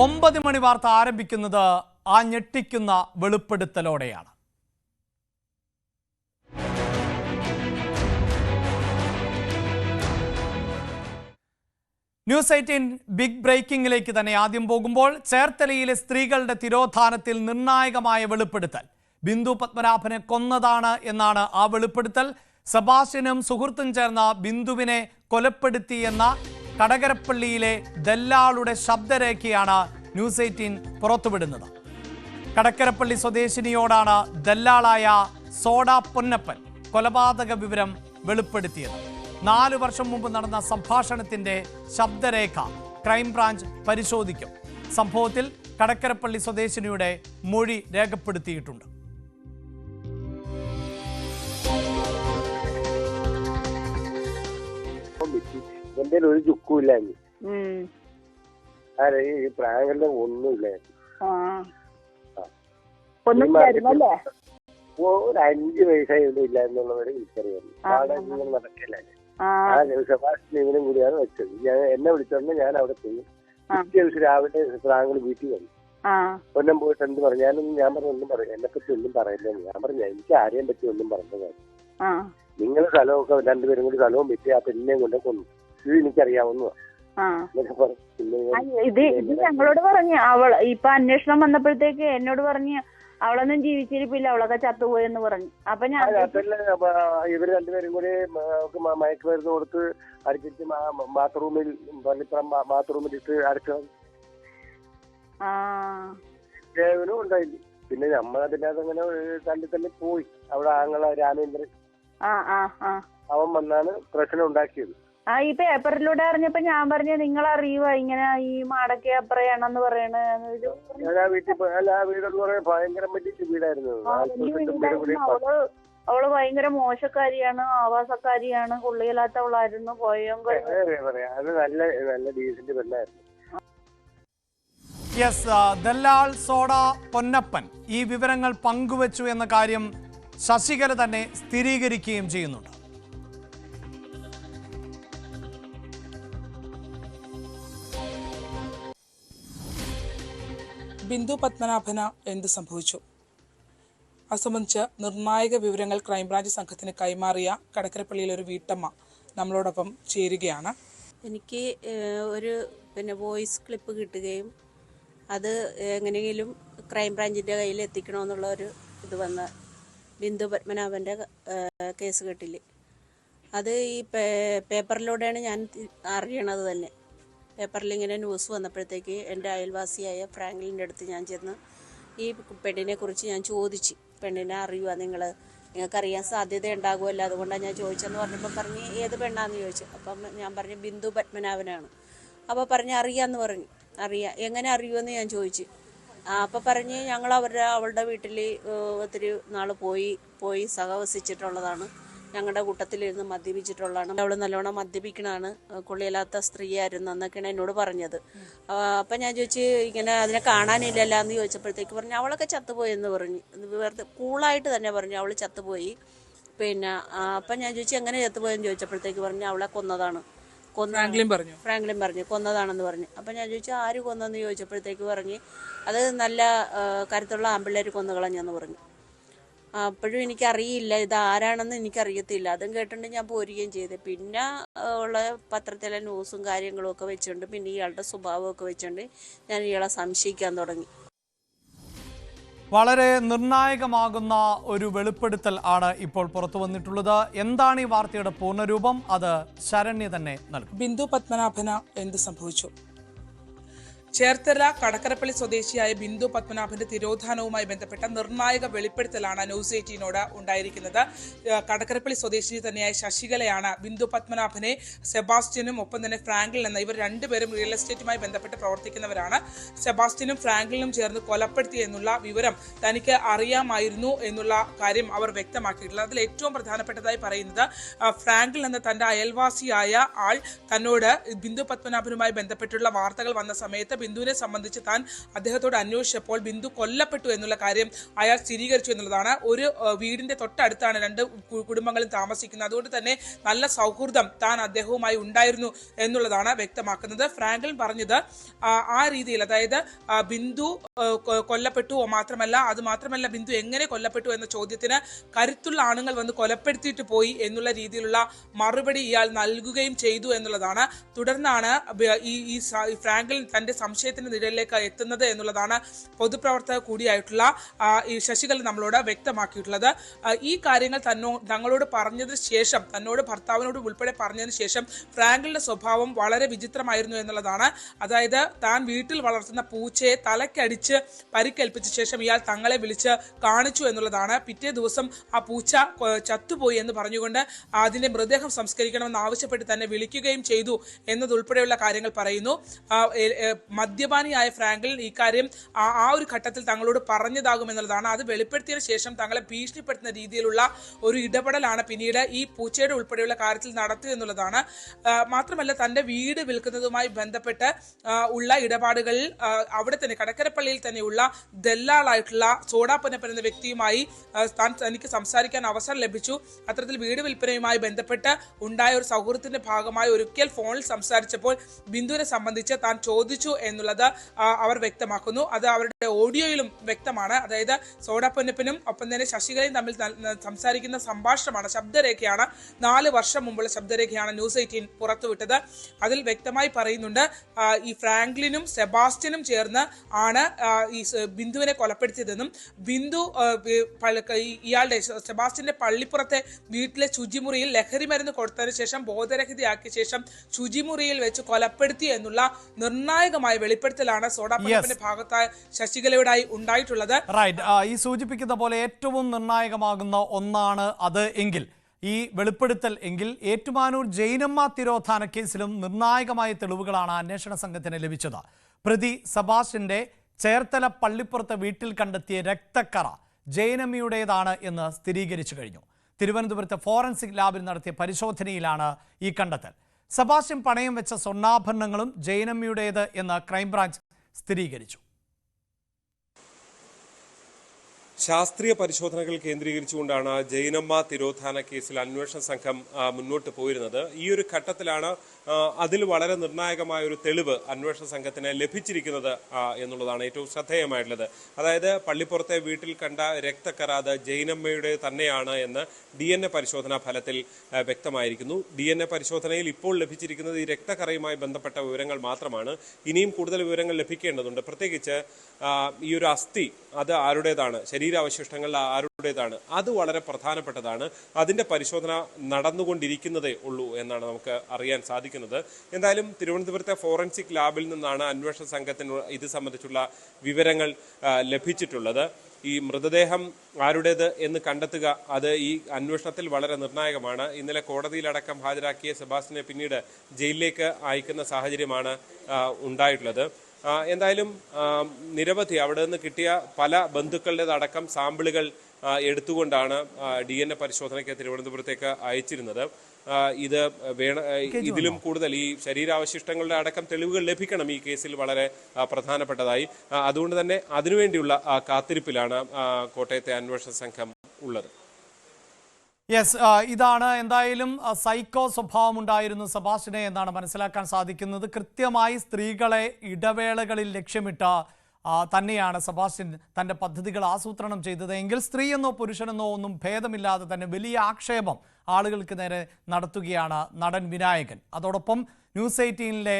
9 മണി വാർത്ത ആരംഭിക്കുന്നത് ആ ഞെട്ടിക്കുന്ന വെളിപ്പെടുത്തലോടെയാണ്. ന്യൂസ് 18 ബിഗ് ബ്രേക്കിംഗിലേക്ക് തന്നെ ആദ്യം പോകുമ്പോൾ ചേർത്തലയിലെ സ്ത്രീകളുടെ തിരോധാനത്തിൽ നിർണായകമായ വെളിപ്പെടുത്തൽ. ബിന്ദു പത്മനാഭനെ കൊന്നതാണ് എന്നാണ് ആ വെളിപ്പെടുത്തൽ. സെബാസ്റ്റ്യനും സുഹൃത്തും ചേർന്ന ബിന്ദുവിനെ കൊലപ്പെടുത്തിയെന്ന കടകരപ്പള്ളിയിലെ ദല്ലാളുടെ ശബ്ദരേഖയാണ് ന്യൂസ് 18 പുറത്തുവിടുന്നത്. കടക്കരപ്പള്ളി സ്വദേശിനിയോടാണ് ദല്ലാളായ സോഡ പൊന്നപ്പൻ കൊലപാതക വിവരം വെളിപ്പെടുത്തിയത്. 4 വർഷം മുമ്പ് നടന്ന സംഭാഷണത്തിന്റെ ശബ്ദരേഖ ക്രൈംബ്രാഞ്ച് പരിശോധിക്കും. സംഭവത്തിൽ കടക്കരപ്പള്ളി സ്വദേശിനിയുടെ മൊഴി രേഖപ്പെടുത്തിയിട്ടുണ്ട്. എന്റെ ഒരു ചുക്കുമില്ലായിരുന്നു, ഈ പ്രായങ്ങളുടെ ഒന്നുമില്ലായിരുന്നു. ഒരു 5 വയസ്സായൊന്നും ഇല്ല എന്നുള്ളവരെ എനിക്കറിയാം. നടക്കില്ലായിരുന്നു. ആ സെബാസ്റ്റ്യൻ ഇവനും കൂടിയാണ് വെച്ചത്. എന്നെ വിളിച്ചോണ്ട് ഞാൻ അവിടെ പോയി. പിറ്റേ ദിവസം രാവിലെ പ്രാങ്കൾ വീട്ടിൽ വന്നു. ഒന്നും പോയിട്ട് എന്ത് പറഞ്ഞു? ഞാൻ പറഞ്ഞു ഒന്നും പറയും, എന്നെ പറ്റി ഒന്നും പറയില്ലെന്ന്. ഞാൻ പറഞ്ഞു എനിക്ക് ആരെയും പറ്റി ഒന്നും പറഞ്ഞത്. നിങ്ങൾ സ്ഥലമൊക്കെ രണ്ടുപേരും കൂടി സ്ഥലവും പറ്റി ആ പെണ്ണിനെയും കൊണ്ട് കൊന്നു. ഇത് എനിക്കറിയാവുന്ന ഇത് ഞങ്ങളോട് പറഞ്ഞു. ഇപ്പൊ അന്വേഷണം വന്നപ്പോഴത്തേക്ക് എന്നോട് പറഞ്ഞു അവളൊന്നും ജീവിച്ചിരിപ്പില്ല, അവളൊക്കെ ചത്തുപോയെന്ന് പറഞ്ഞു. അപ്പൊ ഞാൻ ഇവര് രണ്ടുപേരും കൂടി മയക്കുമരുന്ന് കൊടുത്ത് അടിച്ചിട്ട് ബാത്റൂമിൽ ബാത്റൂമിലിട്ട് അടച്ചു ഉണ്ടായില്ല. പിന്നെ നമ്മളതിനകത്ത് അങ്ങനെ തന്നെ പോയി. അവിടെ ആങ്ങള രാമേന്ദ്രൻ അവൻ വന്നാണ് പ്രശ്നം ഉണ്ടാക്കിയത്. ഈ പേപ്പറിലൂടെ അറിഞ്ഞപ്പോ ഞാൻ പറഞ്ഞു നിങ്ങൾ അറിയുക ഇങ്ങനെ ഈ മാടക്കെ അപ്പറയാണെന്ന് പറയണ. ഭയങ്കര വലിയ വീടായിരുന്നു. അവള് ഭയങ്കര മോശക്കാരിയാണ്, ആവാസക്കാരിയാണ്, കൊള്ളിയില്ലാത്തവളായിരുന്നു. അത് നല്ല നല്ല ഡീസന്റ് പെണ്ണായിരുന്നു. ദല്ലാൾ സോഡ പൊന്നപ്പൻ ഈ വിവരങ്ങൾ പങ്കുവച്ചു എന്ന കാര്യം ശശികല തന്നെ സ്ഥിരീകരിക്കുകയും ചെയ്യുന്നുണ്ട്. ബിന്ദു പത്മനാഭന് എന്ത് സംഭവിച്ചു? അത് സംബന്ധിച്ച് നിർണായക വിവരങ്ങൾ ക്രൈംബ്രാഞ്ച് സംഘത്തിന് കൈമാറിയ കടക്കരപ്പള്ളിയിലെ ഒരു വീട്ടമ്മ നമ്മളോടൊപ്പം ചേരുകയാണ്. എനിക്ക് ഒരു വോയിസ് ക്ലിപ്പ് കിട്ടുകയും അത് എങ്ങനെയെങ്കിലും ക്രൈംബ്രാഞ്ചിൻ്റെ കയ്യിൽ എത്തിക്കണമെന്നുള്ള ഒരു ഇത് വന്ന് ബിന്ദു പത്മനാഭൻ്റെ കേസ് കെട്ടിൽ അത് ഈ പേപ്പറിലൂടെയാണ് ഞാൻ അറിയണത് തന്നെ. പേപ്പറിൽ ഇങ്ങനെ ന്യൂസ് വന്നപ്പോഴത്തേക്ക് എൻ്റെ അയൽവാസിയായ ഫ്രാങ്ക്ലിൻ്റെ അടുത്ത് ഞാൻ ചെന്ന് ഈ പെണ്ണിനെ കുറിച്ച് ഞാൻ ചോദിച്ചു. പെണ്ണിനെ അറിയുക നിങ്ങൾക്കറിയാൻ സാധ്യത ഉണ്ടാകുമല്ലോ, അതുകൊണ്ടാണ് ഞാൻ ചോദിച്ചെന്ന് പറഞ്ഞപ്പോൾ പറഞ്ഞ് ഏത് പെണ്ണാന്ന് ചോദിച്ചു. അപ്പം ഞാൻ പറഞ്ഞു ബിന്ദു പത്മനാഭനാണ്. അപ്പോൾ പറഞ്ഞ് അറിയാമെന്ന് പറഞ്ഞു. എങ്ങനെ അറിയുമെന്ന് ഞാൻ ചോദിച്ചു. അപ്പോൾ പറഞ്ഞ് ഞങ്ങൾ അവളുടെ വീട്ടിൽ ഒത്തിരി നാൾ പോയി സഹവസിച്ചിട്ടുള്ളതാണ്. ഞങ്ങളുടെ കൂട്ടത്തിലിരുന്ന് മദ്യപിച്ചിട്ടുള്ളതാണ്. അവൾ നല്ലോണം മദ്യപിക്കണതാണ്, കൊള്ളിയില്ലാത്ത സ്ത്രീയായിരുന്നു എന്നൊക്കെയാണ് എന്നോട് പറഞ്ഞത്. അപ്പം ഞാൻ ചോദിച്ചു ഇങ്ങനെ അതിനെ കാണാനില്ലല്ലോ എന്ന് ചോദിച്ചപ്പോഴത്തേക്ക് പറഞ്ഞു അവളൊക്കെ ചത്തുപോയെന്ന് പറഞ്ഞു. വെറുതെ കൂളായിട്ട് തന്നെ പറഞ്ഞു അവൾ ചത്തുപോയി. പിന്നെ അപ്പം ഞാൻ ചോദിച്ചു എങ്ങനെ ചത്തുപോയെന്ന് ചോദിച്ചപ്പോഴത്തേക്ക് പറഞ്ഞു അവളെ കൊന്നതാണ്. ഫ്രാങ്ക്ലിൻ പറഞ്ഞു കൊന്നതാണെന്ന് പറഞ്ഞു. അപ്പം ഞാൻ ചോദിച്ചു ആര് കൊന്നെന്ന് ചോദിച്ചപ്പോഴത്തേക്ക് പറഞ്ഞ് അത് നല്ല കരുത്തുള്ള ആമ്പിള്ളേർ കൊന്നുകളഞ്ഞെന്ന് പറഞ്ഞു. അപ്പോഴും എനിക്കറിയില്ല ഇത് ആരാണെന്ന് എനിക്കറിയത്തില്ല. അതും കേട്ടിട്ട് ഞാൻ പോരുകയും ചെയ്തു. പിന്നെ ഉള്ള പത്രത്തിലെ ന്യൂസും കാര്യങ്ങളും ഒക്കെ വെച്ചുകൊണ്ട് പിന്നെ ഇയാളുടെ സ്വഭാവമൊക്കെ വെച്ചുകൊണ്ട് ഞാൻ ഇയാളെ സംശയിക്കാൻ തുടങ്ങി. വളരെ നിർണായകമാകുന്ന ഒരു വെളിപ്പെടുത്തൽ ആണ് ഇപ്പോൾ പുറത്തു വന്നിട്ടുള്ളത്. എന്താണ് ഈ വാർത്തയുടെ പൂർണ്ണരൂപം? അത് ശരണ്യ തന്നെ നൽകും. ബിന്ദു പത്മനാഭന് എന്ത് സംഭവിച്ചു? ചേർത്തല കടക്കരപ്പള്ളി സ്വദേശിയായ ബിന്ദു പത്മനാഭന്റെ തിരോധാനവുമായി ബന്ധപ്പെട്ട നിർണായക വെളിപ്പെടുത്തലാണ് ന്യൂസ് 18നോട് ഉണ്ടായിരിക്കുന്നത്. കടക്കരപ്പള്ളി സ്വദേശിനി തന്നെയായ ശശികലയാണ് ബിന്ദു പത്മനാഭനെ സെബാസ്റ്റ്യനും ഒപ്പം തന്നെ ഫ്രാങ്ക്ലിൻ എന്ന ഇവർ രണ്ടുപേരും റിയൽ എസ്റ്റേറ്റുമായി ബന്ധപ്പെട്ട് പ്രവർത്തിക്കുന്നവരാണ്. സെബാസ്റ്റ്യനും ഫ്രാങ്ക്ലിനും ചേർന്ന് കൊലപ്പെടുത്തി എന്നുള്ള വിവരം തനിക്ക് അറിയാമായിരുന്നു എന്നുള്ള കാര്യം അവർ വ്യക്തമാക്കിയിട്ടുള്ളത്. അതിൽ ഏറ്റവും പ്രധാനപ്പെട്ടതായി പറയുന്നത് ഫ്രാങ്ക്ലിൻ എന്ന തന്റെ അയൽവാസിയായ ആൾ തന്നോട് ബിന്ദു പത്മനാഭനുമായി ബന്ധപ്പെട്ടുള്ള വാർത്തകൾ വന്ന സമയത്ത് ബിന്ദുവിനെ സംബന്ധിച്ച് താൻ അദ്ദേഹത്തോട് അന്വേഷിച്ചപ്പോൾ ബിന്ദു കൊല്ലപ്പെട്ടു എന്നുള്ള കാര്യം അയാൾ സ്ഥിരീകരിച്ചു എന്നുള്ളതാണ്. ഒരു വീടിന്റെ തൊട്ടടുത്താണ് രണ്ട് കുടുംബങ്ങളും താമസിക്കുന്നത്. അതുകൊണ്ട് തന്നെ നല്ല സൗഹൃദം താൻ അദ്ദേഹവുമായി ഉണ്ടായിരുന്നു എന്നുള്ളതാണ് വ്യക്തമാക്കുന്നത്. ഫ്രാങ്ക്ലിൻ പറഞ്ഞത് ആ രീതിയിൽ, അതായത് ബിന്ദു കൊല്ലപ്പെട്ടു മാത്രമല്ല ബിന്ദു എങ്ങനെ കൊല്ലപ്പെട്ടു എന്ന ചോദ്യത്തിന് കരുത്തുള്ള ആണുങ്ങൾ വന്ന് കൊലപ്പെടുത്തിയിട്ട് പോയി എന്നുള്ള രീതിയിലുള്ള മറുപടി ഇയാൾ നൽകുകയും ചെയ്തു എന്നുള്ളതാണ്. തുടർന്നാണ് ഈ ഫ്രാങ്ക്ലിൻ തന്റെ സംശയത്തിന്റെ നിഴലിലേക്ക് എത്തുന്നത് എന്നുള്ളതാണ് പൊതുപ്രവർത്തക കൂടിയായിട്ടുള്ള ഈ ശശികല നമ്മളോട് വ്യക്തമാക്കിയിട്ടുള്ളത്. ഈ കാര്യങ്ങൾ തങ്ങളോട് പറഞ്ഞതിന് ശേഷം, തന്നോട് ഭർത്താവിനോട് ഉൾപ്പെടെ പറഞ്ഞതിന് ശേഷം ഫ്രാങ്ക്ലിന്റെ സ്വഭാവം വളരെ വിചിത്രമായിരുന്നു എന്നുള്ളതാണ്. അതായത് താൻ വീട്ടിൽ വളർത്തുന്ന പൂച്ചയെ തലക്കടിച്ച് പരിക്കേൽപ്പിച്ച ശേഷം ഇയാൾ തങ്ങളെ വിളിച്ച് കാണിച്ചു എന്നുള്ളതാണ്. പിറ്റേ ദിവസം ആ പൂച്ച ചത്തുപോയി എന്ന് പറഞ്ഞുകൊണ്ട് അതിന്റെ മൃതദേഹം സംസ്കരിക്കണമെന്ന് ആവശ്യപ്പെട്ട് തന്നെ വിളിക്കുകയും ചെയ്തു എന്നതുൾപ്പെടെയുള്ള കാര്യങ്ങൾ പറയുന്നു. മദ്യപാനിയായ ഫ്രാങ്ക്ലിൻ ഇക്കാര്യം ആ ഒരു ഘട്ടത്തിൽ തങ്ങളോട് പറഞ്ഞതാകുമെന്നുള്ളതാണ്. അത് വെളിപ്പെടുത്തിയതിനു ശേഷം തങ്ങളെ ഭീഷണിപ്പെടുത്തുന്ന രീതിയിലുള്ള ഒരു ഇടപെടലാണ് പിന്നീട് ഈ പൂച്ചയുടെ ഉൾപ്പെടെയുള്ള കാര്യത്തിൽ നടത്തിയത് എന്നുള്ളതാണ്. മാത്രമല്ല തന്റെ വീട് വിൽക്കുന്നതുമായി ബന്ധപ്പെട്ട് ഉള്ള ഇടപാടുകളിൽ അവിടെ തന്നെ കടക്കരപ്പള്ളിയിൽ തന്നെയുള്ള ദല്ലാളായിട്ടുള്ള സോഡാപ്പൊന്നപ്പൻ എന്ന വ്യക്തിയുമായി തനിക്ക് സംസാരിക്കാൻ അവസരം ലഭിച്ചു. അത്തരത്തിൽ വീട് വിൽപ്പനയുമായി ബന്ധപ്പെട്ട് ഉണ്ടായ ഒരു സൗഹൃദത്തിന്റെ ഭാഗമായി ഒരിക്കൽ ഫോണിൽ സംസാരിച്ചപ്പോൾ ബിന്ദുവിനെ സംബന്ധിച്ച് താൻ ചോദിച്ചു എന്നുള്ളത് അവർ വ്യക്തമാക്കുന്നു. അത് അവരുടെ ഓഡിയോയിലും വ്യക്തമാണ്. അതായത് സോഡാപ്പൊന്നപ്പനും ഒപ്പം തന്നെ ശശികലയും തമ്മിൽ സംസാരിക്കുന്ന സംഭാഷണമാണ്, ശബ്ദരേഖയാണ്. 4 വർഷം മുമ്പുള്ള ശബ്ദരേഖയാണ് ന്യൂസ് 18 പുറത്തുവിട്ടത്. അതിൽ വ്യക്തമായി പറയുന്നുണ്ട് ഈ ഫ്രാങ്ക്ലിനും സെബാസ്റ്റ്യനും ചേർന്ന് ആണ് ഈ ബിന്ദുവിനെ കൊലപ്പെടുത്തിയതെന്നും ബിന്ദു ഇയാളുടെ സെബാസ്റ്റ്യന്റെ പള്ളിപ്പുറത്തെ വീട്ടിലെ ശുചിമുറിയിൽ ലഹരി മരുന്ന് കൊടുത്തതിന് ശേഷം ബോധരഹിതയാക്കിയ ശേഷം ശുചിമുറിയിൽ വെച്ച് കൊലപ്പെടുത്തി എന്നുള്ള നിർണായകമായ വെളിപ്പെടുത്തലാണ് സോഡാപ്പൊന്നപ്പന്റെ ഭാഗത്തായ ശശികലയുടായി ഉണ്ടായിട്ടുള്ളത്. ഈ സൂചിപ്പിക്കുന്ന പോലെ ഏറ്റവും നിർണായകമാകുന്ന ഒന്നാണ് അത് എങ്കിൽ, ഈ വെളിപ്പെടുത്തൽ എങ്കിൽ, ഏറ്റുമാനൂർ ജൈനമ്മ തിരോധാന കേസിലും നിർണായകമായ തെളിവുകളാണ് അന്വേഷണ സംഘത്തിന് ലഭിച്ചത്. പ്രതി സെബാസ്റ്റ്യന്റെ ചേർത്തല പള്ളിപ്പുറത്തെ വീട്ടിൽ കണ്ടെത്തിയ രക്തക്കറ ജൈനമ്മയുടേതാണ് എന്ന് സ്ഥിരീകരിച്ചു കഴിഞ്ഞു. തിരുവനന്തപുരത്തെ ഫോറൻസിക് ലാബിൽ നടത്തിയ പരിശോധനയിലാണ് ഈ കണ്ടെത്തൽ. സെബാസ്റ്റ്യൻ പണയം വെച്ച സ്വർണ്ണാഭരണങ്ങളും ജൈനമ്മയുടേത് എന്ന് ക്രൈംബ്രാഞ്ച് സ്ഥിരീകരിച്ചു. ശാസ്ത്രീയ പരിശോധനകൾ കേന്ദ്രീകരിച്ചുകൊണ്ടാണ് ജൈനമ്മ തിരോധാന കേസിൽ അന്വേഷണ സംഘം മുന്നോട്ട് പോയിരുന്നത്. ഈ ഒരു ഘട്ടത്തിലാണ് അതിൽ വളരെ നിർണായകമായ ഒരു തെളിവ് അന്വേഷണ സംഘത്തിന് ലഭിച്ചിരിക്കുന്നത് എന്നുള്ളതാണ് ഏറ്റവും ശ്രദ്ധേയമായിട്ടുള്ളത്. അതായത് പള്ളിപ്പുറത്തെ വീട്ടിൽ കണ്ട രക്തക്കറ അത് ജൈനമ്മയുടെ തന്നെയാണ് എന്ന് DNA പരിശോധനാ ഫലത്തിൽ വ്യക്തമായിരിക്കുന്നു. DNA പരിശോധനയിൽ ഇപ്പോൾ ലഭിച്ചിരിക്കുന്നത് ഈ രക്തക്കറയുമായി ബന്ധപ്പെട്ട വിവരങ്ങൾ മാത്രമാണ്. ഇനിയും കൂടുതൽ വിവരങ്ങൾ ലഭിക്കേണ്ടതുണ്ട്. പ്രത്യേകിച്ച് ഈ ഒരു അസ്ഥി അത് ആരുടേതാണ്, ശരീരാവശിഷ്ടങ്ങൾ ആരുടേതാണ്, അത് വളരെ പ്രധാനപ്പെട്ടതാണ്. അതിന്റെ പരിശോധന നടന്നുകൊണ്ടിരിക്കുന്നതേ ഉള്ളൂ എന്നാണ് നമുക്ക് അറിയാൻ സാധിക്കുന്നത്. എന്തായാലും തിരുവനന്തപുരത്തെ ഫോറൻസിക് ലാബിൽ നിന്നാണ് അന്വേഷണ സംഘത്തിന് ഇത് സംബന്ധിച്ചുള്ള വിവരങ്ങൾ ലഭിച്ചിട്ടുള്ളത്. ഈ മൃതദേഹം ആരുടേത് എന്ന് കണ്ടെത്തുക അത് ഈ അന്വേഷണത്തിൽ വളരെ നിർണായകമാണ്. ഇന്നലെ കോടതിയിലടക്കം ഹാജരാക്കിയ സെബാസ്റ്റ്യനെ പിന്നീട് ജയിലിലേക്ക് അയക്കുന്ന സാഹചര്യമാണ് ഉണ്ടായിട്ടുള്ളത്. എന്തായാലും നിരവധി അവിടെ നിന്ന് കിട്ടിയ പല ബന്ധുക്കളുടേതടക്കം സാമ്പിളുകൾ എടുത്തുകൊണ്ടാണ് DNA പരിശോധനയ്ക്ക് തിരുവനന്തപുരത്തേക്ക് അയച്ചിരുന്നത്. ഇതിലും കൂടുതൽ ഈ ശരീരാവശിഷ്ടങ്ങളുടെ അടക്കം തെളിവുകൾ ലഭിക്കണം ഈ കേസിൽ വളരെ പ്രധാനപ്പെട്ടതായി. അതുകൊണ്ട് തന്നെ അതിനുവേണ്ടിയുള്ള കാത്തിരിപ്പിലാണ് കോട്ടയത്തെ അന്വേഷണ സംഘം ഉള്ളത്. ഇതാണ് എന്തായാലും സൈക്കോ സ്വഭാവം ഉണ്ടായിരുന്നു സെബാസ്റ്റ്യനെ എന്നാണ് മനസ്സിലാക്കാൻ സാധിക്കുന്നത്. കൃത്യമായി സ്ത്രീകളെ ഇടവേളകളിൽ ലക്ഷ്യമിട്ട തന്നെയാണ് സെബാസ്റ്റ്യൻ തൻ്റെ പദ്ധതികൾ ആസൂത്രണം ചെയ്തത് എങ്കിൽ സ്ത്രീയെന്നോ പുരുഷനെന്നോ ഒന്നും ഭേദമില്ലാതെ തന്നെ വലിയ ആക്ഷേപം ആളുകൾക്ക് നേരെ നടത്തുകയാണ് നടൻ വിനായകൻ. അതോടൊപ്പം ന്യൂസ് 18-ലെ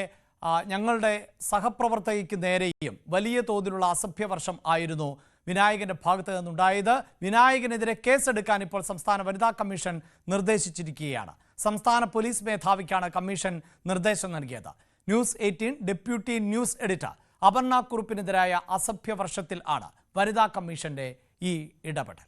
ഞങ്ങളുടെ സഹപ്രവർത്തകയ്ക്ക് നേരെയും വലിയ തോതിലുള്ള അസഭ്യവർഷം ആയിരുന്നു വിനായകന്റെ ഭാഗത്ത് നിന്നുണ്ടായത്. വിനായകനെതിരെ കേസെടുക്കാൻ ഇപ്പോൾ സംസ്ഥാന വനിതാ കമ്മീഷൻ നിർദ്ദേശിച്ചിരിക്കുകയാണ്. സംസ്ഥാന പോലീസ് മേധാവിക്കാണ് കമ്മീഷൻ നിർദ്ദേശം നൽകിയത്. News 18 deputy news editor Aparna കുറുപ്പിനെതിരായ അസഭ്യവർഷത്തിൽ ആണ് വനിതാ കമ്മീഷന്റെ ഈ ഇടപെടൽ.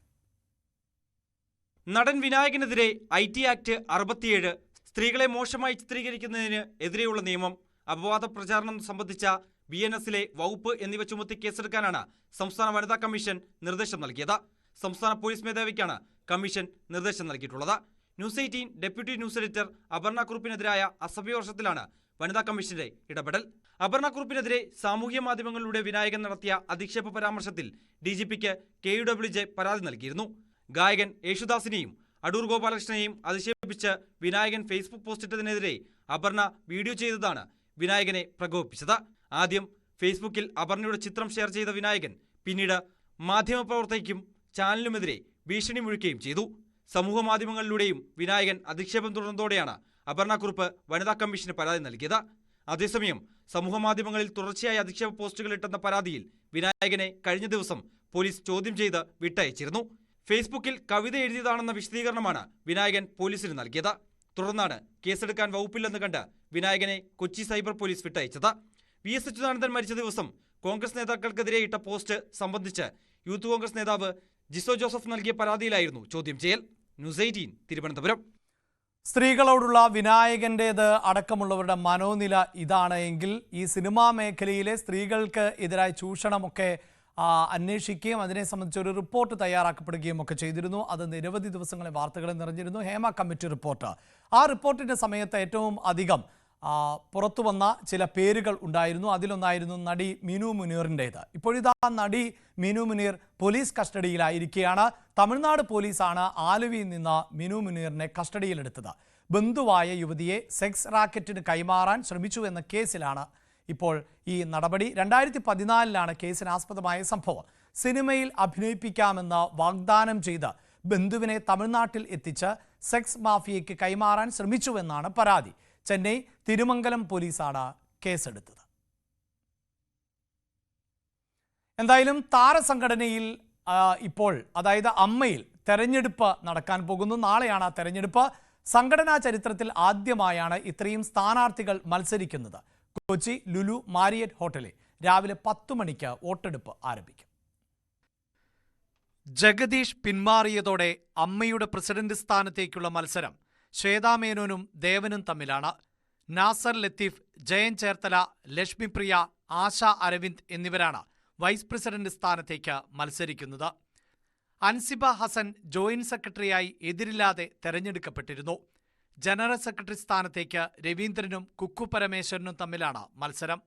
നടൻ വിനായകനെതിരെ IT ആക്ട് 67 സ്ത്രീകളെ മോശമായി ചിത്രീകരിക്കുന്നതിന് എതിരെയുള്ള നിയമം, അപവാദ പ്രചാരണം സംബന്ധിച്ച BNS-ലെ വകുപ്പ് എന്നിവ ചുമത്തി കേസെടുക്കാനാണ് സംസ്ഥാന വനിതാ കമ്മീഷൻ നിർദ്ദേശം നൽകിയത്. സംസ്ഥാന പോലീസ് മേധാവിക്കാണ് കമ്മീഷൻ നിർദ്ദേശം നൽകിയിട്ടുള്ളത്. News 18 deputy news editor Aparna കുറുപ്പിനെതിരായ അസഭ്യവർഷത്തിലാണ് വനിതാ കമ്മീഷന്റെ ഇടപെടൽ. അപർണ കുറുപ്പിനെതിരെ സാമൂഹ്യ മാധ്യമങ്ങളിലൂടെ വിനായകൻ നടത്തിയ അധിക്ഷേപ പരാമർശത്തിൽ DGPക്ക് KUWJ പരാതി നൽകിയിരുന്നു. ഗായകൻ യേശുദാസിനെയും അടൂർ ഗോപാലകൃഷ്ണനെയും അധിക്ഷേപിച്ച് വിനായകൻ ഫേസ്ബുക്ക് പോസ്റ്റിട്ടതിനെതിരെ അപർണ വീഡിയോ ചെയ്തതാണ് വിനായകനെ പ്രകോപിപ്പിച്ചത്. ആദ്യം ഫേസ്ബുക്കിൽ അപർണയുടെ ചിത്രം ഷെയർ ചെയ്ത വിനായകൻ പിന്നീട് മാധ്യമപ്രവർത്തകയ്ക്കും ചാനലിനുമെതിരെ ഭീഷണി മുഴക്കുകയും ചെയ്തു. സമൂഹ മാധ്യമങ്ങളിലൂടെയും വിനായകൻ അധിക്ഷേപം തുടർന്നതോടെയാണ് അപർണ കുറുപ്പ് വനിതാ കമ്മീഷന് പരാതി നൽകിയത്. അതേസമയം സമൂഹമാധ്യമങ്ങളിൽ തുടർച്ചയായി അധിക്ഷേപ പോസ്റ്റുകൾ ഇട്ടെന്ന പരാതിയിൽ വിനായകനെ കഴിഞ്ഞ ദിവസം പോലീസ് ചോദ്യം ചെയ്ത് വിട്ടയച്ചിരുന്നു. ഫേസ്ബുക്കിൽ കവിത എഴുതിയതാണെന്ന വിശദീകരണമാണ് വിനായകൻ പോലീസിന് നൽകിയത്. തുടർന്നാണ് കേസെടുക്കാൻ വകുപ്പില്ലെന്ന് കണ്ട് വിനായകനെ കൊച്ചി സൈബർ പോലീസ് വിട്ടയച്ചത്. VS അച്യുതാനന്ദൻ മരിച്ച ദിവസം കോൺഗ്രസ് നേതാക്കൾക്കെതിരെ ഇട്ട പോസ്റ്റ് സംബന്ധിച്ച് യൂത്ത് കോൺഗ്രസ് നേതാവ് ജിസോ ജോസഫ് നൽകിയ പരാതിയിലായിരുന്നു ചോദ്യം ചെയ്യൽ. ന്യൂസ് 18 തിരുവനന്തപുരം. സ്ത്രീകളോടുള്ള വിനായകൻ്റേത് അടക്കമുള്ളവരുടെ മനോനില ഇതാണ് എങ്കിൽ ഈ സിനിമാ മേഖലയിലെ സ്ത്രീകൾക്ക് എതിരായ ചൂഷണമൊക്കെ അന്വേഷിക്കുകയും അതിനെ സംബന്ധിച്ചൊരു റിപ്പോർട്ട് തയ്യാറാക്കപ്പെടുകയും ഒക്കെ ചെയ്തിരുന്നു. അത് നിരവധി ദിവസങ്ങളെ വാർത്തകളിൽ നിറഞ്ഞിരുന്നു. Hema committee report. ആ റിപ്പോർട്ടിൻ്റെ സമയത്ത് ഏറ്റവും അധികം പുറത്തു വന്ന ചില പേരുകൾ ഉണ്ടായിരുന്നു. അതിലൊന്നായിരുന്നു നടി മീനു മുനീറിൻ്റേത്. ഇപ്പോഴിതാ നടി മീനു മുനീർ പോലീസ് കസ്റ്റഡിയിലായിരിക്കുകയാണ്. തമിഴ്നാട് പോലീസാണ് ആലുവയിൽ നിന്ന് മീനു മുനീറിനെ കസ്റ്റഡിയിലെടുത്തത്. ബന്ധുവായ യുവതിയെ സെക്സ് റാക്കറ്റിന് കൈമാറാൻ ശ്രമിച്ചു എന്ന കേസിലാണ് ഇപ്പോൾ ഈ നടപടി. 2014 കേസിനാസ്പദമായ സംഭവം. സിനിമയിൽ അഭിനയിപ്പിക്കാമെന്ന് വാഗ്ദാനം ചെയ്ത് ബന്ധുവിനെ തമിഴ്നാട്ടിൽ എത്തിച്ച് സെക്സ് മാഫിയയ്ക്ക് കൈമാറാൻ ശ്രമിച്ചുവെന്നാണ് പരാതി. ചെന്നൈ തിരുമംഗലം പോലീസാണ് കേസെടുത്തത്. എന്തായാലും താരസംഘടനയിൽ ഇപ്പോൾ അതായത് അമ്മയിൽ തെരഞ്ഞെടുപ്പ് നടക്കാൻ പോകുന്നു. നാളെയാണ് ആ തെരഞ്ഞെടുപ്പ്. സംഘടനാ ചരിത്രത്തിൽ ആദ്യമായാണ് ഇത്രയും സ്ഥാനാർത്ഥികൾ മത്സരിക്കുന്നത്. കൊച്ചി ലുലു മാരിയറ്റ് ഹോട്ടലിൽ രാവിലെ 10 മണിക്ക് വോട്ടെടുപ്പ് ആരംഭിക്കും. ജഗദീഷ് പിന്മാറിയതോടെ അമ്മയുടെ പ്രസിഡന്റ് സ്ഥാനത്തേക്കുള്ള മത്സരം ശ്വേതാമേനോനും ദേവനും തമ്മിലാണ്. നാസർ ലത്തീഫ്, ജയൻ ചേർത്തല, ലക്ഷ്മി പ്രിയ, ആശ അരവിന്ദ് എന്നിവരാണ് വൈസ് പ്രസിഡന്റ് സ്ഥാനത്തേക്ക് മത്സരിക്കുന്നത്. അൻസിബ ഹസൻ ജോയിന്റ് സെക്രട്ടറിയായി എതിരില്ലാതെ തെരഞ്ഞെടുക്കപ്പെട്ടിരുന്നു. ജനറൽ സെക്രട്ടറി സ്ഥാനത്തേക്ക് രവീന്ദ്രനും കുക്കു പരമേശ്വരനും തമ്മിലാണ് മത്സരം.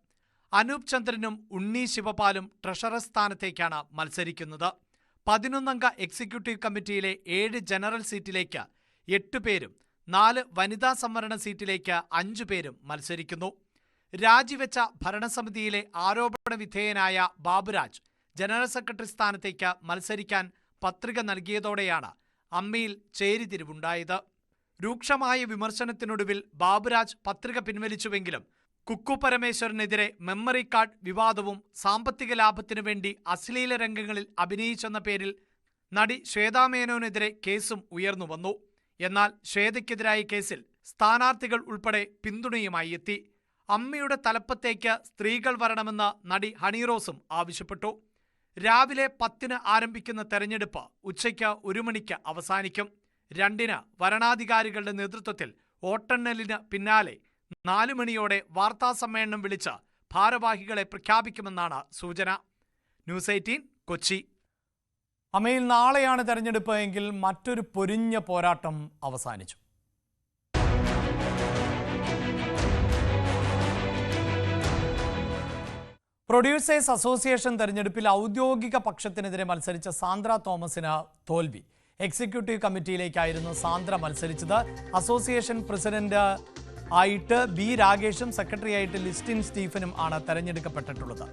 അനൂപ് ചന്ദ്രനും ഉണ്ണി ശിവപാലും ട്രഷറർ സ്ഥാനത്തേക്കാണ് മത്സരിക്കുന്നത്. 11 അംഗ എക്സിക്യൂട്ടീവ് കമ്മിറ്റിയിലെ 7 ജനറൽ സീറ്റിലേക്ക് 8 പേരും 4 വനിതാ സംവരണ സീറ്റിലേക്ക് 5 പേരും മത്സരിക്കുന്നു. രാജിവെച്ച ഭരണസമിതിയിലെ ആരോപണ വിധേയനായ ബാബുരാജ് ജനറൽ സെക്രട്ടറി സ്ഥാനത്തേക്ക് മത്സരിക്കാൻ പത്രിക നൽകിയതോടെയാണ് അമ്മയിൽ ചേരിതിരിവുണ്ടായത്. രൂക്ഷമായ വിമർശനത്തിനൊടുവിൽ ബാബുരാജ് പത്രിക പിൻവലിച്ചുവെങ്കിലും കുക്കു പരമേശ്വരനെതിരെ മെമ്മറി കാർഡ് വിവാദവും സാമ്പത്തിക ലാഭത്തിനു വേണ്ടി അശ്ലീല രംഗങ്ങളിൽ അഭിനയിച്ചെന്ന പേരിൽ നടി ശ്വേതാമേനോനെതിരെ കേസും ഉയർന്നു വന്നു. എന്നാൽ ശ്വേതയ്ക്കെതിരായ കേസിൽ സ്ഥാനാർത്ഥികൾ ഉൾപ്പെടെ പിന്തുണയുമായി എത്തി. അമ്മയുടെ തലപ്പത്തേക്ക് സ്ത്രീകൾ വരണമെന്ന് നടി ഹണിറോസും ആവശ്യപ്പെട്ടു. രാവിലെ 10 ആരംഭിക്കുന്ന തെരഞ്ഞെടുപ്പ് ഉച്ചയ്ക്ക് 1 മണിക്ക് അവസാനിക്കും. 2 വരണാധികാരികളുടെ നേതൃത്വത്തിൽ വോട്ടെണ്ണലിന് പിന്നാലെ 4 മണിയോടെ വാർത്താസമ്മേളനം വിളിച്ച് ഭാരവാഹികളെ പ്രഖ്യാപിക്കുമെന്നാണ് സൂചന. ന്യൂസ് 18 കൊച്ചി. അമ്മയിൽ നാളെയാണ് തെരഞ്ഞെടുപ്പ് എങ്കിൽ മറ്റൊരു പൊരിഞ്ഞ പോരാട്ടം അവസാനിച്ചു. പ്രൊഡ്യൂസേഴ്സ് അസോസിയേഷൻ തെരഞ്ഞെടുപ്പിൽ ഔദ്യോഗിക പക്ഷത്തിനെതിരെ മത്സരിച്ച സാന്ദ്ര തോമസിന് തോൽവി. എക്സിക്യൂട്ടീവ് കമ്മിറ്റിയിലേക്കായിരുന്നു സാന്ദ്ര മത്സരിച്ചത്. അസോസിയേഷൻ പ്രസിഡന്റ് ആയിട്ട് ബി രാഗേഷും സെക്രട്ടറിയായിട്ട് ലിസ്റ്റിൻ സ്റ്റീഫനും ആണ് തെരഞ്ഞെടുക്കപ്പെട്ടിട്ടുള്ളത്.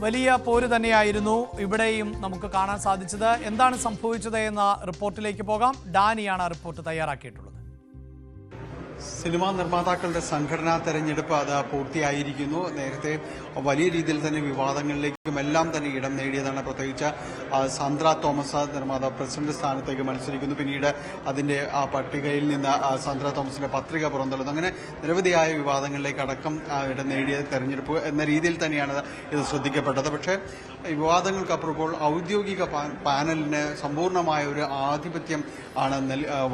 വലിയ പോര് തന്നെയായിരുന്നു ഇവിടെയും നമുക്ക് കാണാൻ സാധിച്ചത്. എന്താണ് സംഭവിച്ചത് എന്ന റിപ്പോർട്ടിലേക്ക് പോകാം. ഡാനിയാണ് ആ റിപ്പോർട്ട് തയ്യാറാക്കിയിട്ടുള്ളത്. സിനിമാ നിർമ്മാതാക്കളുടെ സംഘടനാ തെരഞ്ഞെടുപ്പ് അത് പൂർത്തിയായിരിക്കുന്നു. നേരത്തെ വലിയ രീതിയിൽ തന്നെ വിവാദങ്ങളിലേക്കും എല്ലാം തന്നെ ഇടം നേടിയതാണ്. പ്രത്യേകിച്ച് സാന്ദ്ര തോമസ് നിർമ്മാതാവ് പ്രസിഡന്റ് സ്ഥാനത്തേക്ക് മത്സരിക്കുന്നു. പിന്നീട് അതിന്റെ ആ പട്ടികയിൽ നിന്ന് സാന്ദ്ര തോമസിന്റെ പത്രിക പുറന്തള്ളുന്നു. അങ്ങനെ നിരവധിയായ വിവാദങ്ങളിലേക്ക് അടക്കം ഇടം നേടിയ തെരഞ്ഞെടുപ്പ് എന്ന രീതിയിൽ തന്നെയാണ് ഇത് ശ്രദ്ധിക്കപ്പെട്ടത്. പക്ഷേ വിവാദങ്ങൾക്കപ്പുറപ്പോൾ ഔദ്യോഗിക പാനലിന് സമ്പൂർണ്ണമായ ഒരു ആധിപത്യം ആണ്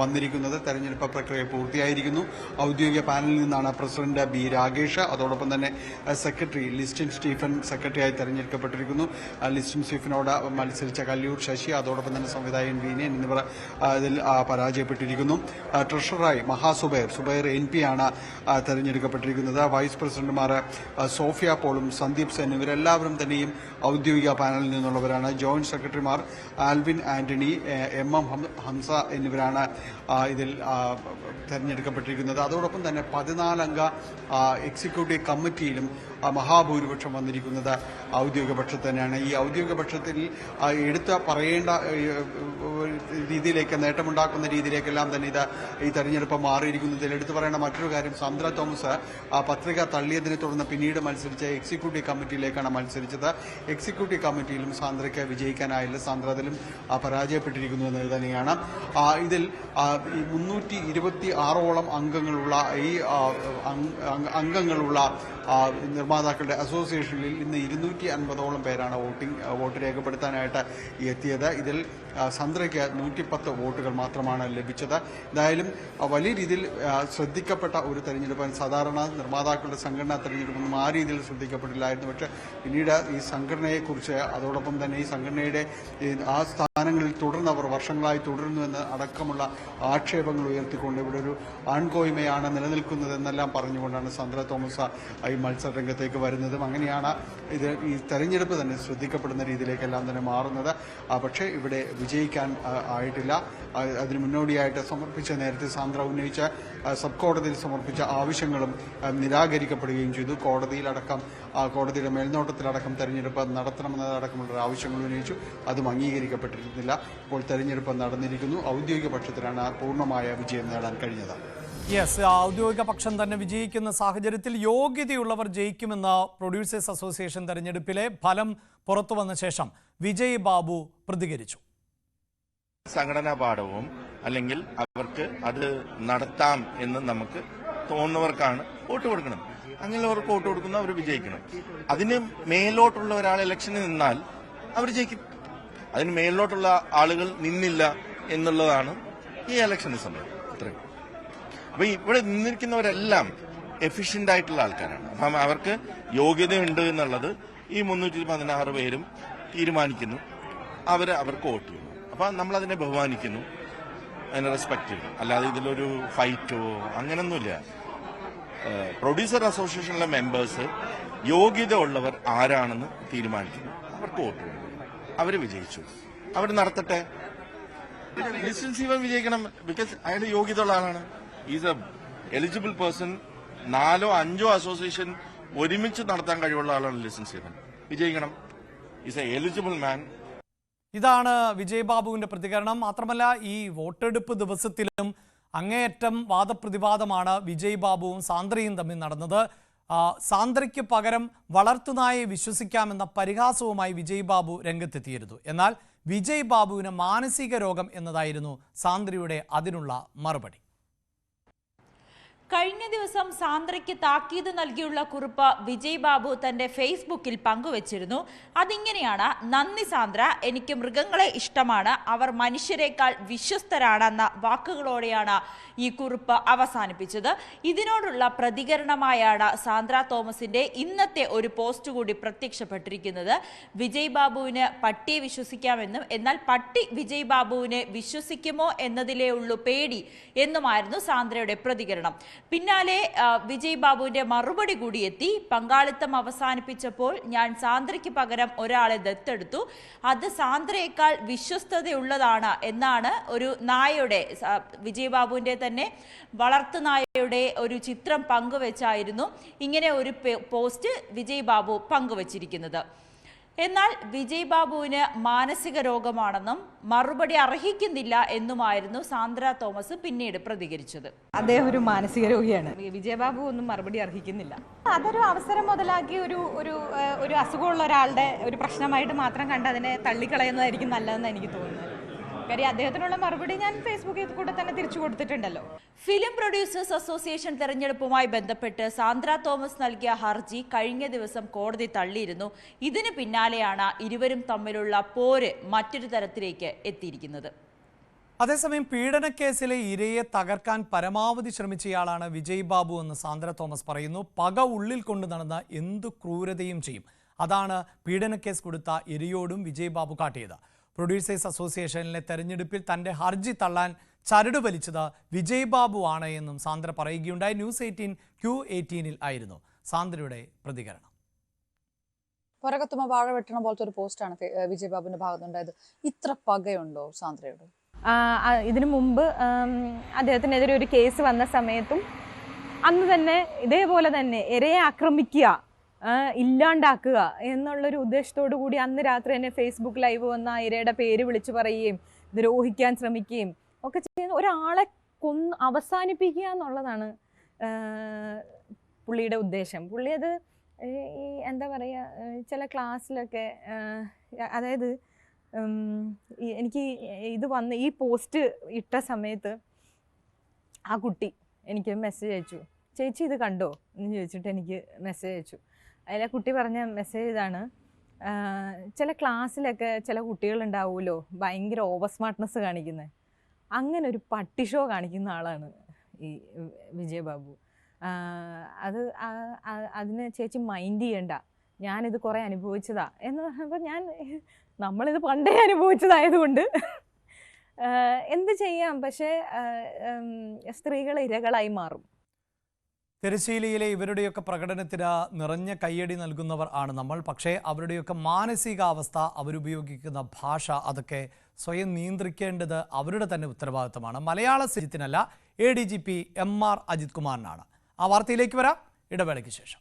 വന്നിരിക്കുന്നത്. തെരഞ്ഞെടുപ്പ് പ്രക്രിയ പൂർത്തിയായിരിക്കുന്നു. ഔദ്യോഗിക പാനലിൽ നിന്നാണ് പ്രസിഡന്റ് ബി രാഗേഷ്, അതോടൊപ്പം തന്നെ സെക്രട്ടറി ലിസ്റ്റിൻ സ്റ്റീഫൻ സെക്രട്ടറിയായി തെരഞ്ഞെടുക്കപ്പെട്ടിരിക്കുന്നു. ലിസ്റ്റിൻ സ്റ്റീഫനോട് മത്സരിച്ച കല്ലിയൂർ ശശി, അതോടൊപ്പം തന്നെ സംവിധായകൻ വിനയൻ എന്നിവർ ഇതിൽ പരാജയപ്പെട്ടിരിക്കുന്നു. ട്രഷററായി സുബൈർ NP ആണ് തെരഞ്ഞെടുക്കപ്പെട്ടിരിക്കുന്നത്. വൈസ് പ്രസിഡന്റുമാർ സോഫിയ പോളും സന്ദീപ് സെൻ ഇവരെല്ലാവരും തന്നെയും ഔദ്യോഗിക പാനലിൽ നിന്നുള്ളവരാണ്. ജോയിന്റ് സെക്രട്ടറിമാർ ആൽവിൻ ആന്റണി, MM ഹംസ എന്നിവരാണ് ഇതിൽ തെരഞ്ഞെടുക്കപ്പെട്ടിരിക്കുന്നത്. അതോടൊപ്പം തന്നെ 14 അംഗ എക്സിക്യൂട്ടീവ് കമ്മിറ്റിയിലും മഹാഭൂരിപക്ഷം വന്നിരിക്കുന്നത് ഔദ്യോഗിക പക്ഷത്ത് തന്നെയാണ്. ഈ ഔദ്യോഗിക പക്ഷത്തിൽ എടുത്ത് പറയേണ്ട രീതിയിലേക്ക്, നേട്ടമുണ്ടാക്കുന്ന രീതിയിലേക്കെല്ലാം തന്നെ ഈ തെരഞ്ഞെടുപ്പ് മാറിയിരിക്കുന്നതിൽ എടുത്തു പറയേണ്ട മറ്റൊരു കാര്യം, സാന്ദ്ര തോമസ് പത്രിക തള്ളിയതിനെ തുടർന്ന് പിന്നീട് മത്സരിച്ച എക്സിക്യൂട്ടീവ് കമ്മിറ്റിയിലേക്കാണ് മത്സരിച്ചത്. എക്സിക്യൂട്ടീവ് കമ്മിറ്റിയിലും സാന്ദ്രയ്ക്ക് വിജയിക്കാനായില്ല. സാന്ദ്ര അതിലും പരാജയപ്പെട്ടിരിക്കുന്നു എന്നത് തന്നെയാണ്. ഇതിൽ 326ഓളം അംഗങ്ങളുള്ള നിർമ്മാതാക്കളുടെ അസോസിയേഷനിൽ ഇന്ന് 250ഓളം പേരാണ് വോട്ട് രേഖപ്പെടുത്താനായിട്ട് എത്തിയത്. ഇതിൽ സാന്ദ്രയ്ക്ക് 110 വോട്ടുകൾ മാത്രമാണ് ലഭിച്ചത്. എന്തായാലും വലിയ രീതിയിൽ ശ്രദ്ധിക്കപ്പെട്ട ഒരു തെരഞ്ഞെടുപ്പ്. സാധാരണ നിർമ്മാതാക്കളുടെ സംഘടനാ തെരഞ്ഞെടുപ്പൊന്നും ആ രീതിയിൽ ശ്രദ്ധിക്കപ്പെട്ടില്ലായിരുന്നു. പക്ഷേ പിന്നീട് ഈ സംഘടനയെക്കുറിച്ച്, അതോടൊപ്പം തന്നെ ഈ സംഘടനയുടെ ആ സ്ഥാനങ്ങളിൽ തുടർന്നവർ വർഷങ്ങളായി തുടരുന്നുവെന്ന് അടക്കമുള്ള ആക്ഷേപങ്ങൾ ഉയർത്തിക്കൊണ്ട് ഇവിടെ ഒരു ആൺകോയ്മയാണ് നിലനിൽക്കുന്നതെന്നെല്ലാം പറഞ്ഞുകൊണ്ടാണ് സാന്ദ്ര തോമസ് ഈ മത്സരരംഗത്തേക്ക് വരുന്നതും. അങ്ങനെയാണ് ഈ തെരഞ്ഞെടുപ്പ് തന്നെ ശ്രദ്ധിക്കപ്പെടുന്ന രീതിയിലേക്കെല്ലാം തന്നെ മാറുന്നത്. പക്ഷേ ഇവിടെ വിജയിക്കാൻ ആയിട്ടില്ല. അതിന് മുന്നോടിയായിട്ട് നേരത്തെ സാന്ദ്ര ഉന്നയിച്ച സബ് കോടതിയിൽ സമർപ്പിച്ച ആവശ്യങ്ങളും നിരാകരിക്കപ്പെടുകയും ചെയ്തു. കോടതിയുടെ മേൽനോട്ടത്തിലടക്കം തെരഞ്ഞെടുപ്പ് നടത്തണമെന്നതടക്കമുള്ള ആവശ്യങ്ങൾ ഉന്നയിച്ചു. അതും അംഗീകരിക്കപ്പെട്ടിരുന്നില്ല. ഇപ്പോൾ തെരഞ്ഞെടുപ്പ് നടന്നിരിക്കുന്നു. ഔദ്യോഗിക പക്ഷത്തിനാണ് പൂർണ്ണമായ വിജയം നേടാൻ കഴിഞ്ഞത്. ഔദ്യോഗിക പക്ഷം തന്നെ വിജയിക്കുന്ന സാഹചര്യത്തിൽ യോഗ്യതയുള്ളവർ ജയിക്കുമെന്ന പ്രൊഡ്യൂസേഴ്സ് അസോസിയേഷൻ തെരഞ്ഞെടുപ്പിലെ ഫലം പുറത്തു വന്ന ശേഷം വിജയ് ബാബു പ്രതികരിച്ചു. സംഘടനാ പാഠവും അല്ലെങ്കിൽ അവർക്ക് അത് നടത്താം എന്ന് നമുക്ക് തോന്നുന്നവർക്കാണ് വോട്ട് കൊടുക്കണം. അങ്ങനെയുള്ളവർക്ക് വോട്ട് കൊടുക്കുന്ന അവർ വിജയിക്കണം. അതിന് മേലോട്ടുള്ള ഒരാൾ ഇലക്ഷനിൽ നിന്നാൽ അവർ ജയിക്കും. അതിന് മേലോട്ടുള്ള ആളുകൾ നിന്നില്ല എന്നുള്ളതാണ് ഈ ഇലക്ഷനെ സംബന്ധിച്ച്. അത്രയും. അപ്പൊ ഇവിടെ നിന്നിരിക്കുന്നവരെല്ലാം എഫിഷ്യന്റ് ആയിട്ടുള്ള ആൾക്കാരാണ്. അപ്പം അവർക്ക് യോഗ്യതയുണ്ട് എന്നുള്ളത് ഈ 316 പേരും തീരുമാനിക്കുന്നു. അവർക്ക് വോട്ട് ചെയ്യുന്നു. അപ്പൊ നമ്മളതിനെ ബഹുമാനിക്കുന്നു, അതിനെ റെസ്പെക്ട് ചെയ്യുന്നു. അല്ലാതെ ഇതിലൊരു ഫൈറ്റോ അങ്ങനൊന്നുമില്ല. പ്രൊഡ്യൂസർ അസോസിയേഷനിലെ മെമ്പേഴ്സ് യോഗ്യത ഉള്ളവർ ആരാണെന്ന് തീരുമാനിക്കുന്നു. അവർക്ക് വോട്ട് ചെയ്യുന്നു. അവർ വിജയിച്ചു. അവർ നടത്തട്ടെ. ലിസൺ സീവൻ വിജയിക്കണം. ബിക്കോസ് അയാൾ യോഗ്യത ഉള്ള ആളാണ്. Is a eligible person. 4ഓ 5ഓ അസോസിയേഷൻ ഒരുമിച്ച് നടത്താൻ കഴിവുള്ള ആളാണ് ലിസൺ സീവൻ. വിജയിക്കണം. Is a eligible man. ഇതാണ് വിജയ് ബാബുവിന്റെ പ്രതികരണം. മാത്രമല്ല, ഈ വോട്ടെടുപ്പ് ദിവസത്തിലും അങ്ങേയറ്റം വാദപ്രതിവാദമാണ് വിജയ് ബാബുവും സാന്ദ്രയും തമ്മിൽ നടന്നത്. സാന്ദ്രയ്ക്ക് പകരം വളർത്തുനായെ വിശ്വസിക്കാമെന്ന പരിഹാസവുമായി വിജയ് ബാബു രംഗത്തെത്തിയിരുന്നു. എന്നാൽ വിജയ് ബാബുവിന് മാനസിക രോഗം എന്നതായിരുന്നു സാന്ദ്രയുടെ അതിനുള്ള മറുപടി. കഴിഞ്ഞ ദിവസം സാന്ദ്രയ്ക്ക് താക്കീത് നൽകിയുള്ള കുറിപ്പ് വിജയ് ബാബു തന്റെ ഫേസ്ബുക്കിൽ പങ്കുവച്ചിരുന്നു. അതിങ്ങനെയാണ്: നന്ദി സാന്ദ്ര, എനിക്ക് മൃഗങ്ങളെ ഇഷ്ടമാണ്, അവർ മനുഷ്യരെക്കാൾ വിശ്വസ്തരാണെന്ന വാക്കുകളോടെയാണ് ഈ കുറിപ്പ് അവസാനിപ്പിച്ചത്. ഇതിനോടുള്ള പ്രതികരണമായാണ് സാന്ദ്ര തോമസിന്റെ ഇന്നത്തെ ഒരു പോസ്റ്റ് കൂടി പ്രത്യക്ഷപ്പെട്ടിരിക്കുന്നത്. വിജയ് ബാബുവിന് പട്ടിയെ വിശ്വസിക്കാമെന്നും എന്നാൽ പട്ടി വിജയ് ബാബുവിനെ വിശ്വസിക്കുമോ എന്നതിലേ ഉള്ളൂ പേടി എന്നുമായിരുന്നു സാന്ദ്രയുടെ പ്രതികരണം. പിന്നാലെ വിജയ് ബാബുവിന്റെ മറുപടി കൂടി എത്തി. പങ്കാളിത്തം അവസാനിപ്പിച്ചപ്പോൾ ഞാൻ സാന്ദ്രയ്ക്ക് പകരം ഒരാളെ ദത്തെടുത്തു. അത് സാന്ദ്രയേക്കാൾ വിശ്വസ്തതയുള്ളതാണ് എന്നാണ് ഒരു നായയുടെ, വിജയ് ബാബുവിന്റെ തന്നെ വളർത്തു നായയുടെ ഒരു ചിത്രം പങ്കുവെച്ചായിരുന്നു ഇങ്ങനെ ഒരു പോസ്റ്റ് വിജയ് ബാബു പങ്കുവച്ചിരിക്കുന്നത്. എന്നാൽ വിജയ് ബാബുവിന് മാനസിക രോഗമാണെന്നും മറുപടി അർഹിക്കുന്നില്ല എന്നുമായിരുന്നു സാന്ദ്ര തോമസ് പിന്നീട് പ്രതികരിച്ചത്. അദ്ദേഹം ഒരു മാനസിക രോഗിയാണ്. വിജയ് ബാബു ഒന്നും മറുപടി അർഹിക്കുന്നില്ല. അതൊരു അവസരം മുതലാക്കി ഒരു അസുഖമുള്ള ഒരാളുടെ ഒരു പ്രശ്നമായിട്ട് മാത്രം കണ്ട് അതിനെ തള്ളിക്കളയുന്നതായിരിക്കും നല്ലതെന്ന് എനിക്ക് തോന്നുന്നത്. കാര്യം അദ്ദേഹത്തിനുള്ള മറുപടി ഞാൻ ഫേസ്ബുക്കിൽ കൂടെ തന്നെ തിരിച്ചു കൊടുത്തിട്ടുണ്ടല്ലോ. ഫിലിം പ്രൊഡ്യൂസേഴ്സ് അസോസിയേഷൻ തെരഞ്ഞെടുപ്പുമായി ബന്ധപ്പെട്ട് സാന്ദ്ര തോമസ് നൽകിയ ഹർജി കഴിഞ്ഞ ദിവസം കോടതി തള്ളിയിരുന്നു. ഇതിന് പിന്നാലെയാണ് ഇരുവരും തമ്മിലുള്ള പോര് മറ്റൊരു തരത്തിലേക്ക് എത്തിയിരിക്കുന്നത്. അതേസമയം പീഡനക്കേസിലെ ഇരയെ തകർക്കാൻ പരമാവധി ശ്രമിച്ചയാളാണ് വിജയ് ബാബു എന്ന് സാന്ദ്ര തോമസ് പറയുന്നു. പക ഉള്ളിൽ കൊണ്ട് നടന്ന എന്തു ക്രൂരതയും ചെയ്യും. അതാണ് പീഡനക്കേസ് കൊടുത്ത എരിയോടും വിജയ് ബാബു കാട്ടിയത്. പ്രൊഡ്യൂസേഴ്സ് അസോസിയേഷനിലെ തെരഞ്ഞെടുപ്പിൽ തന്റെ ഹർജി തള്ളാൻ ചരട് വലിച്ചത് വിജയ് ബാബു ആണ് എന്നും സാന്ദ്ര പറയുകയുണ്ടായി. ന്യൂസ് 18 Q18 ആയിരുന്നു സാന്ദ്രയുടെ പ്രതികരണം. പുറകത്തുമ വാഴ വെട്ടണ പോലത്തെ ഒരു പോസ്റ്റാണ് വിജയ് ബാബുവിന്റെ ഭാഗത്തുണ്ടായത്. ഇത്ര പകയുണ്ടോ സാന്ദ്രയോട്? ഇതിനു മുമ്പ് അദ്ദേഹത്തിനെതിരെ ഒരു കേസ് വന്ന സമയത്തും അന്ന് തന്നെ ഇതേപോലെ തന്നെ ഇരയെ ആക്രമിക്കുക, ഇല്ലാണ്ടാക്കുക എന്നുള്ളൊരു ഉദ്ദേശത്തോടു കൂടി അന്ന് രാത്രി തന്നെ ഫേസ്ബുക്ക് ലൈവ് വന്ന ഇരയുടെ പേര് വിളിച്ചു പറയുകയും ദ്രോഹിക്കാൻ ശ്രമിക്കുകയും ഒക്കെ ചെയ്യുന്ന ഒരാളെ അവസാനിപ്പിക്കുക എന്നുള്ളതാണ് പുള്ളിയുടെ ഉദ്ദേശം. പുള്ളി അത് ഈ എന്താ പറയുക, ചില ക്ലാസ്സിലൊക്കെ അതായത് എനിക്ക് ഇത് വന്ന് ഈ പോസ്റ്റ് ഇട്ട സമയത്ത് ആ കുട്ടി എനിക്ക് മെസ്സേജ് അയച്ചു, ചേച്ചി ഇത് കണ്ടോ എന്ന് ചോദിച്ചിട്ട് എനിക്ക് മെസ്സേജ് അയച്ചു. അതിലെ കുട്ടി പറഞ്ഞ മെസ്സേജ് ഇതാണ്: ചില ക്ലാസ്സിലൊക്കെ ചില കുട്ടികളുണ്ടാവുമല്ലോ ഭയങ്കര ഓവർ സ്മാർട്ട്നെസ് കാണിക്കുന്നത്, അങ്ങനെ ഒരു പട്ടി ഷോ കാണിക്കുന്ന ആളാണ് ഈ വിജയ് ബാബു. അതിന് ചേച്ചി മൈൻഡ് ചെയ്യണ്ട, ഞാനിത് കുറേ അനുഭവിച്ചതാ എന്ന് പറഞ്ഞപ്പോൾ നമ്മളിത് പണ്ടേ അനുഭവിച്ചതായതുകൊണ്ട് എന്ത് ചെയ്യാം, പക്ഷേ സ്ത്രീകൾ ഇരകളായി മാറും. തിരശ്ശീലയിലെ ഇവരുടെയൊക്കെ പ്രകടനത്തിന് നിറഞ്ഞ കയ്യടി നൽകുന്നവർ ആണ് നമ്മൾ. പക്ഷേ അവരുടെയൊക്കെ മാനസികാവസ്ഥ, അവരുപയോഗിക്കുന്ന ഭാഷ, അതൊക്കെ സ്വയം നിയന്ത്രിക്കേണ്ടത് അവരുടെ തന്നെ ഉത്തരവാദിത്തമാണ്. മലയാള സിനിമത്തിനല്ല, ADGP MR അജിത് കുമാറിനാണ്. ആ വാർത്തയിലേക്ക് വരാം ഇടവേളയ്ക്ക് ശേഷം.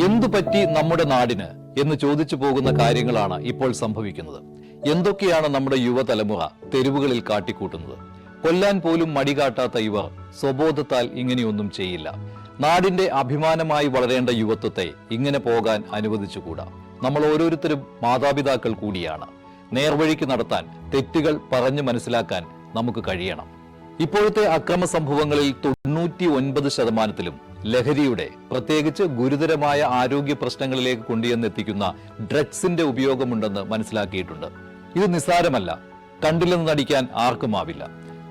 എന്തു പറ്റി നമ്മുടെ നാടിന് എന്ന് ചോദിച്ചു പോകുന്ന കാര്യങ്ങളാണ് ഇപ്പോൾ സംഭവിക്കുന്നത്. എന്തൊക്കെയാണ് നമ്മുടെ യുവതലമുറ തെരുവുകളിൽ കാട്ടിക്കൂട്ടുന്നത്? കൊല്ലാൻ പോലും മടികാട്ടാത്ത ഇവർ സ്വബോധത്താൽ ഇങ്ങനെയൊന്നും ചെയ്യില്ല. നാടിന്റെ അഭിമാനമായി വളരേണ്ട യുവത്വത്തെ ഇങ്ങനെ പോകാൻ അനുവദിച്ചുകൂടാ. നമ്മൾ ഓരോരുത്തരും മാതാപിതാക്കൾ കൂടിയാണ്. നേർവഴിക്ക് നടത്താൻ, തെറ്റുകൾ പറഞ്ഞു മനസ്സിലാക്കാൻ നമുക്ക് കഴിയണം. ഇപ്പോഴത്തെ അക്രമ സംഭവങ്ങളിൽ 99% ലഹരിയുടെ, പ്രത്യേകിച്ച് ഗുരുതരമായ ആരോഗ്യ പ്രശ്നങ്ങളിലേക്ക് കൊണ്ടുവന്നെത്തിക്കുന്ന ഡ്രഗ്സിന്റെ ഉപയോഗമുണ്ടെന്ന് മനസ്സിലാക്കിയിട്ടുണ്ട്. ഇത് നിസ്സാരമല്ല, കണ്ടില്ലെന്ന് നടിക്കാൻ ആർക്കുമാവില്ല.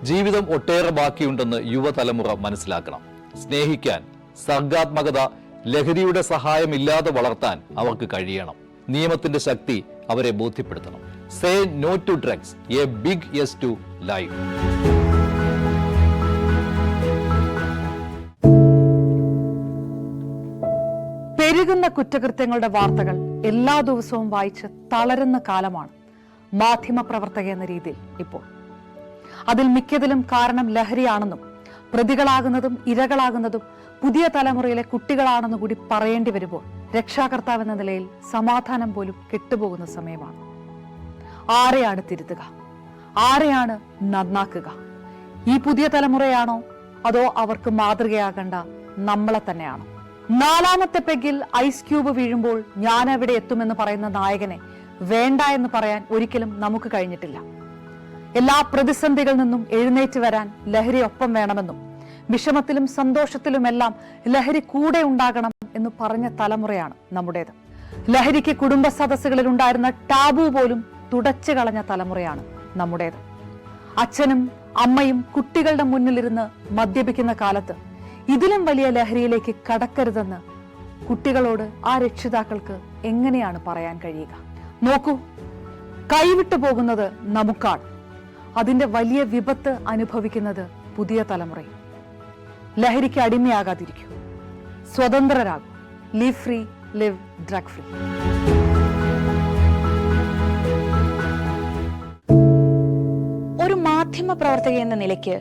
ജീവിതം ഒട്ടേറെ ബാക്കിയുണ്ടെന്ന് യുവതലമുറ മനസ്സിലാക്കണം. സ്നേഹിക്കാൻ, സർഗാത്മകത, ലഹരിയുടെ സഹായമില്ലാതെ വളർത്താൻ അവർക്ക് കഴിയണം. നിയമത്തിന്റെ ശക്തി അവരെ ബോധ്യപ്പെടുത്തണം. Say no to drugs, a big yes to life. പെരുകുന്ന കുറ്റകൃത്യങ്ങളുടെ വാർത്തകൾ എല്ലാ ദിവസവും വായിച്ച് തളരുന്ന കാലമാണ് മാധ്യമപ്രവർത്തക എന്ന രീതിയിൽ ഇപ്പോൾ. അതിൽ മിക്കതിലും കാരണം ലഹരിയാണെന്നും പ്രതികളാകുന്നതും ഇരകളാകുന്നതും പുതിയ തലമുറയിലെ കുട്ടികളാണെന്ന് കൂടി പറയേണ്ടി വരുമ്പോൾ രക്ഷാകർത്താവ് എന്ന നിലയിൽ സമാധാനം പോലും കെട്ടുപോകുന്ന സമയമാണ്. ആരെയാണ് തിരുത്തുക? ആരെയാണ് നന്നാക്കുക? ഈ പുതിയ തലമുറയാണോ, അതോ അവർക്ക് മാതൃകയാകേണ്ട നമ്മളെ തന്നെയാണോ? 4ാമത്തെ പെഗിൽ ഐസ് ക്യൂബ് വീഴുമ്പോൾ ഞാൻ എവിടെ എത്തുമെന്ന് പറയുന്ന നായകനെ വേണ്ട എന്ന് പറയാൻ ഒരിക്കലും നമുക്ക് കഴിഞ്ഞിട്ടില്ല. എല്ലാ പ്രതിസന്ധികളിൽ നിന്നും എഴുന്നേറ്റ് വരാൻ ലഹരി ഒപ്പം വേണമെന്നും വിഷമത്തിലും സന്തോഷത്തിലുമെല്ലാം ലഹരി കൂടെ ഉണ്ടാകണം എന്ന് പറഞ്ഞ തലമുറയാണ് നമ്മുടേത്. ലഹരിക്ക് കുടുംബ സദസ്സുകളിൽ ഉണ്ടായിരുന്ന ടാബു പോലും തുടച്ചു കളഞ്ഞ തലമുറയാണ് നമ്മുടേത്. അച്ഛനും അമ്മയും കുട്ടികളുടെ മുന്നിലിരുന്ന് മദ്യപിക്കുന്ന കാലത്ത് ഇതിലും വലിയ ലഹരിയിലേക്ക് കടക്കരുതെന്ന് കുട്ടികളോട് ആ രക്ഷിതാക്കൾക്ക് എങ്ങനെയാണ് പറയാൻ കഴിയുക? നോക്കൂ, കൈവിട്ടു പോകുന്നത് നമുക്കാണ്. അതിന്റെ വലിയ വിപത്ത് അനുഭവിക്കുന്നത് പുതിയ തലമുറയും. ലഹരിക്ക് അടിമയാകാതിരിക്കൂ, സ്വതന്ത്രരാകും. Live free, live drug free. ഒരു മാധ്യമ പ്രവർത്തക എന്ന നിലയ്ക്ക്